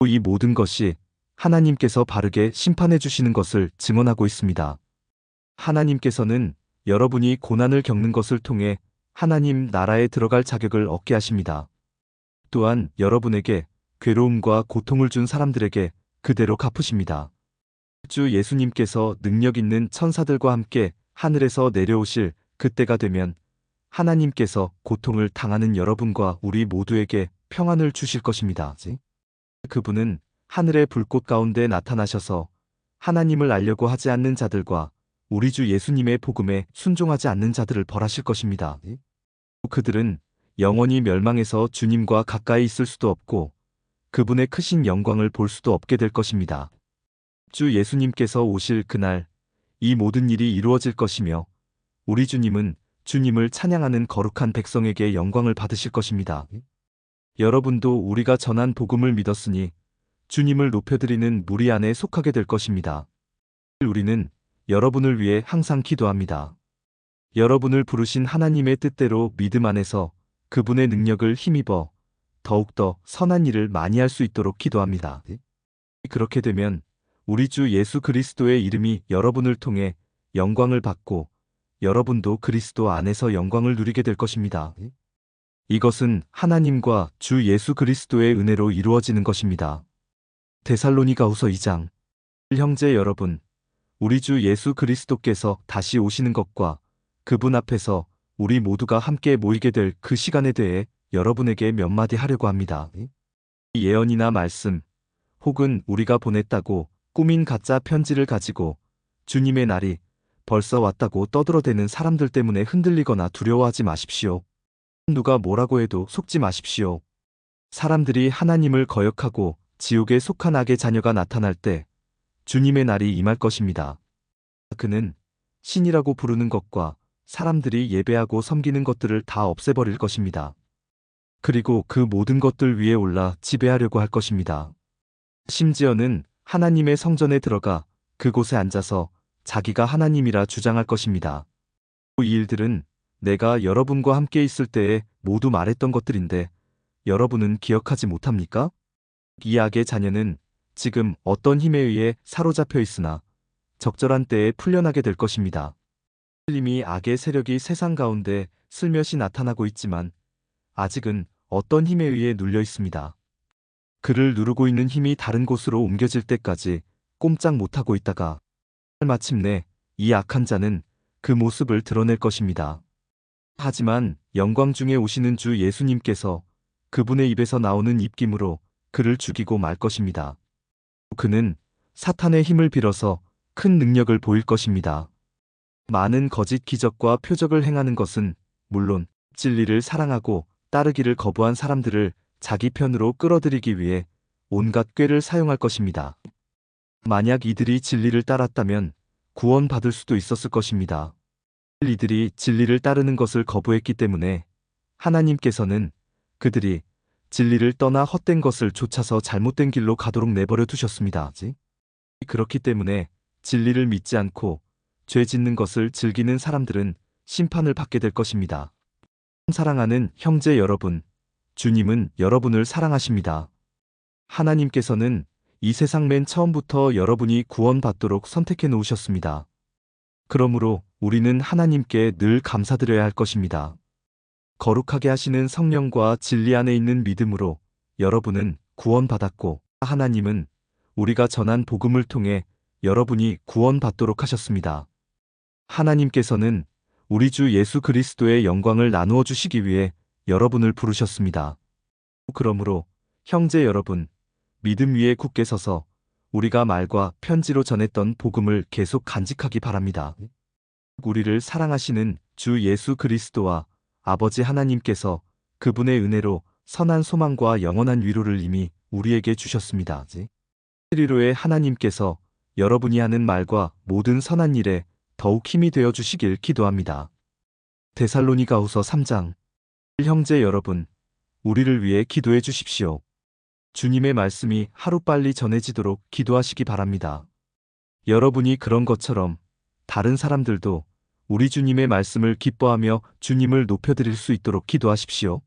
이 모든 것이 하나님께서 바르게 심판해 주시는 것을 증언하고 있습니다. 하나님께서는 여러분이 고난을 겪는 것을 통해 하나님 나라에 들어갈 자격을 얻게 하십니다. 또한 여러분에게 괴로움과 고통을 준 사람들에게 그대로 갚으십니다. 주 예수님께서 능력 있는 천사들과 함께 하늘에서 내려오실 그때가 되면 하나님께서 고통을 당하는 여러분과 우리 모두에게 평안을 주실 것입니다. 그분은 하늘의 불꽃 가운데 나타나셔서 하나님을 알려고 하지 않는 자들과 우리 주 예수님의 복음에 순종하지 않는 자들을 벌하실 것입니다. 그들은 영원히 멸망해서 주님과 가까이 있을 수도 없고 그분의 크신 영광을 볼 수도 없게 될 것입니다. 주 예수님께서 오실 그날 이 모든 일이 이루어질 것이며 우리 주님은 주님을 찬양하는 거룩한 백성에게 영광을 받으실 것입니다. 여러분도 우리가 전한 복음을 믿었으니 주님을 높여드리는 무리 안에 속하게 될 것입니다. 우리는 여러분을 위해 항상 기도합니다. 여러분을 부르신 하나님의 뜻대로 믿음 안에서 그분의 능력을 힘입어 더욱더 선한 일을 많이 할 수 있도록 기도합니다. 그렇게 되면 우리 주 예수 그리스도의 이름이 여러분을 통해 영광을 받고 여러분도 그리스도 안에서 영광을 누리게 될 것입니다. 이것은 하나님과 주 예수 그리스도의 은혜로 이루어지는 것입니다. 데살로니가후서 2장. 형제 여러분, 우리 주 예수 그리스도께서 다시 오시는 것과 그분 앞에서 우리 모두가 함께 모이게 될 그 시간에 대해 여러분에게 몇 마디 하려고 합니다. 예언이나 말씀, 혹은 우리가 보냈다고 꾸민 가짜 편지를 가지고 주님의 날이 벌써 왔다고 떠들어대는 사람들 때문에 흔들리거나 두려워하지 마십시오. 누가 뭐라고 해도 속지 마십시오. 사람들이 하나님을 거역하고 지옥에 속한 악의 자녀가 나타날 때 주님의 날이 임할 것입니다. 그는 신이라고 부르는 것과 사람들이 예배하고 섬기는 것들을 다 없애버릴 것입니다. 그리고 그 모든 것들 위에 올라 지배하려고 할 것입니다. 심지어는 하나님의 성전에 들어가 그곳에 앉아서 자기가 하나님이라 주장할 것입니다. 이 일들은 내가 여러분과 함께 있을 때에 모두 말했던 것들인데 여러분은 기억하지 못합니까? 이 악의 자녀는 지금 어떤 힘에 의해 사로잡혀 있으나 적절한 때에 풀려나게 될 것입니다. 이미 악의 세력이 세상 가운데 슬며시 나타나고 있지만 아직은 어떤 힘에 의해 눌려 있습니다. 그를 누르고 있는 힘이 다른 곳으로 옮겨질 때까지 꼼짝 못하고 있다가 마침내 이 악한 자는 그 모습을 드러낼 것입니다. 하지만 영광 중에 오시는 주 예수님께서 그분의 입에서 나오는 입김으로 그를 죽이고 말 것입니다. 그는 사탄의 힘을 빌어서 큰 능력을 보일 것입니다. 많은 거짓 기적과 표적을 행하는 것은 물론 진리를 사랑하고 따르기를 거부한 사람들을 자기 편으로 끌어들이기 위해 온갖 꾀를 사용할 것입니다. 만약 이들이 진리를 따랐다면 구원받을 수도 있었을 것입니다. 이들이 진리를 따르는 것을 거부했기 때문에 하나님께서는 그들이 진리를 떠나 헛된 것을 좇아서 잘못된 길로 가도록 내버려 두셨습니다. 그렇기 때문에 진리를 믿지 않고 죄 짓는 것을 즐기는 사람들은 심판을 받게 될 것입니다. 사랑하는 형제 여러분, 주님은 여러분을 사랑하십니다. 하나님께서는 이 세상 맨 처음부터 여러분이 구원받도록 선택해 놓으셨습니다. 그러므로 우리는 하나님께 늘 감사드려야 할 것입니다. 거룩하게 하시는 성령과 진리 안에 있는 믿음으로 여러분은 구원받았고, 하나님은 우리가 전한 복음을 통해 여러분이 구원받도록 하셨습니다. 하나님께서는 우리 주 예수 그리스도의 영광을 나누어 주시기 위해 여러분을 부르셨습니다. 그러므로 형제 여러분, 믿음 위에 굳게 서서 우리가 말과 편지로 전했던 복음을 계속 간직하기 바랍니다. 우리를 사랑하시는 주 예수 그리스도와 아버지 하나님께서 그분의 은혜로 선한 소망과 영원한 위로를 이미 우리에게 주셨습니다. 7일로의 하나님께서 여러분이 하는 말과 모든 선한 일에 더욱 힘이 되어 주시길 기도합니다. 데살로니가후서 3장. 형제 여러분, 우리를 위해 기도해 주십시오. 주님의 말씀이 하루빨리 전해지도록 기도하시기 바랍니다. 여러분이 그런 것처럼 다른 사람들도 우리 주님의 말씀을 기뻐하며 주님을 높여드릴 수 있도록 기도하십시오.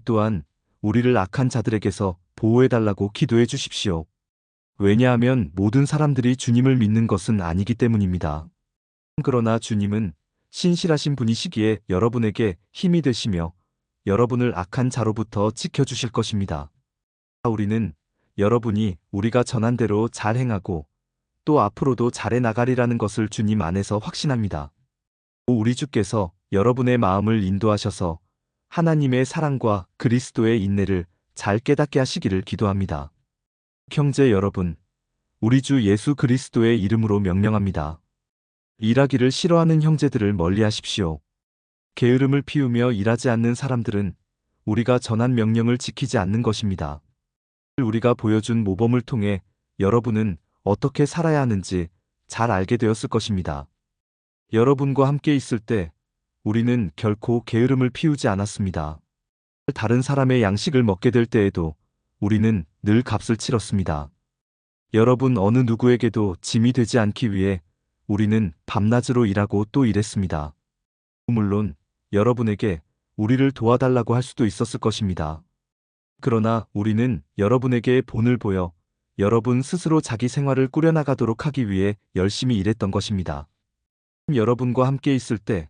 또한 우리를 악한 자들에게서 보호해달라고 기도해 주십시오. 왜냐하면 모든 사람들이 주님을 믿는 것은 아니기 때문입니다. 그러나 주님은 신실하신 분이시기에 여러분에게 힘이 되시며 여러분을 악한 자로부터 지켜주실 것입니다. 우리는 여러분이 우리가 전한 대로 잘 행하고 또 앞으로도 잘해 나가리라는 것을 주님 안에서 확신합니다. 우리 주께서 여러분의 마음을 인도하셔서 하나님의 사랑과 그리스도의 인내를 잘 깨닫게 하시기를 기도합니다. 형제 여러분, 우리 주 예수 그리스도의 이름으로 명령합니다. 일하기를 싫어하는 형제들을 멀리하십시오. 게으름을 피우며 일하지 않는 사람들은 우리가 전한 명령을 지키지 않는 것입니다. 우리가 보여준 모범을 통해 여러분은 어떻게 살아야 하는지 잘 알게 되었을 것입니다. 여러분과 함께 있을 때 우리는 결코 게으름을 피우지 않았습니다. 다른 사람의 양식을 먹게 될 때에도 우리는 늘 값을 치렀습니다. 여러분 어느 누구에게도 짐이 되지 않기 위해 우리는 밤낮으로 일하고 또 일했습니다. 물론 여러분에게 우리를 도와달라고 할 수도 있었을 것입니다. 그러나 우리는 여러분에게 본을 보여 여러분 스스로 자기 생활을 꾸려나가도록 하기 위해 열심히 일했던 것입니다. 여러분과 함께 있을 때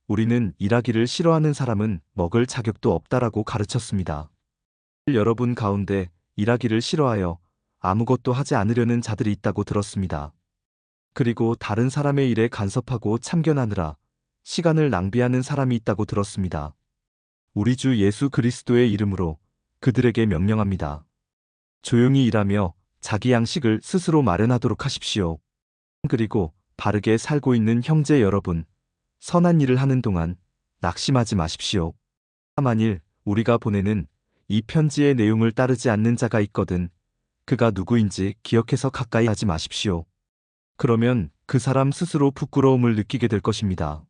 우리는 일하기를 싫어하는 사람은 먹을 자격도 없다라고 가르쳤습니다. 여러분 가운데 일하기를 싫어하여 아무것도 하지 않으려는 자들이 있다고 들었습니다. 그리고 다른 사람의 일에 간섭하고 참견하느라 시간을 낭비하는 사람이 있다고 들었습니다. 우리 주 예수 그리스도의 이름으로 그들에게 명령합니다. 조용히 일하며 자기 양식을 스스로 마련하도록 하십시오. 그리고 바르게 살고 있는 형제 여러분, 선한 일을 하는 동안 낙심하지 마십시오. 만일 우리가 보내는 이 편지의 내용을 따르지 않는 자가 있거든 그가 누구인지 기억해서 가까이 하지 마십시오. 그러면 그 사람 스스로 부끄러움을 느끼게 될 것입니다.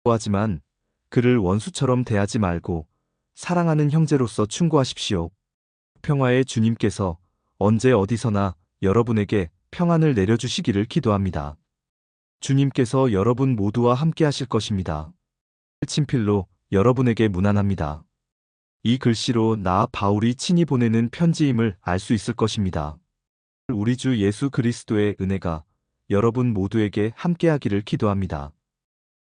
하지만 그를 원수처럼 대하지 말고 사랑하는 형제로서 충고하십시오. 평화의 주님께서 언제 어디서나 여러분에게 평안을 내려주시기를 기도합니다. 주님께서 여러분 모두와 함께 하실 것입니다. 친필로 여러분에게 문안합니다. 이 글씨로 나 바울이 친히 보내는 편지임을 알 수 있을 것입니다. 우리 주 예수 그리스도의 은혜가 여러분 모두에게 함께하기를 기도합니다.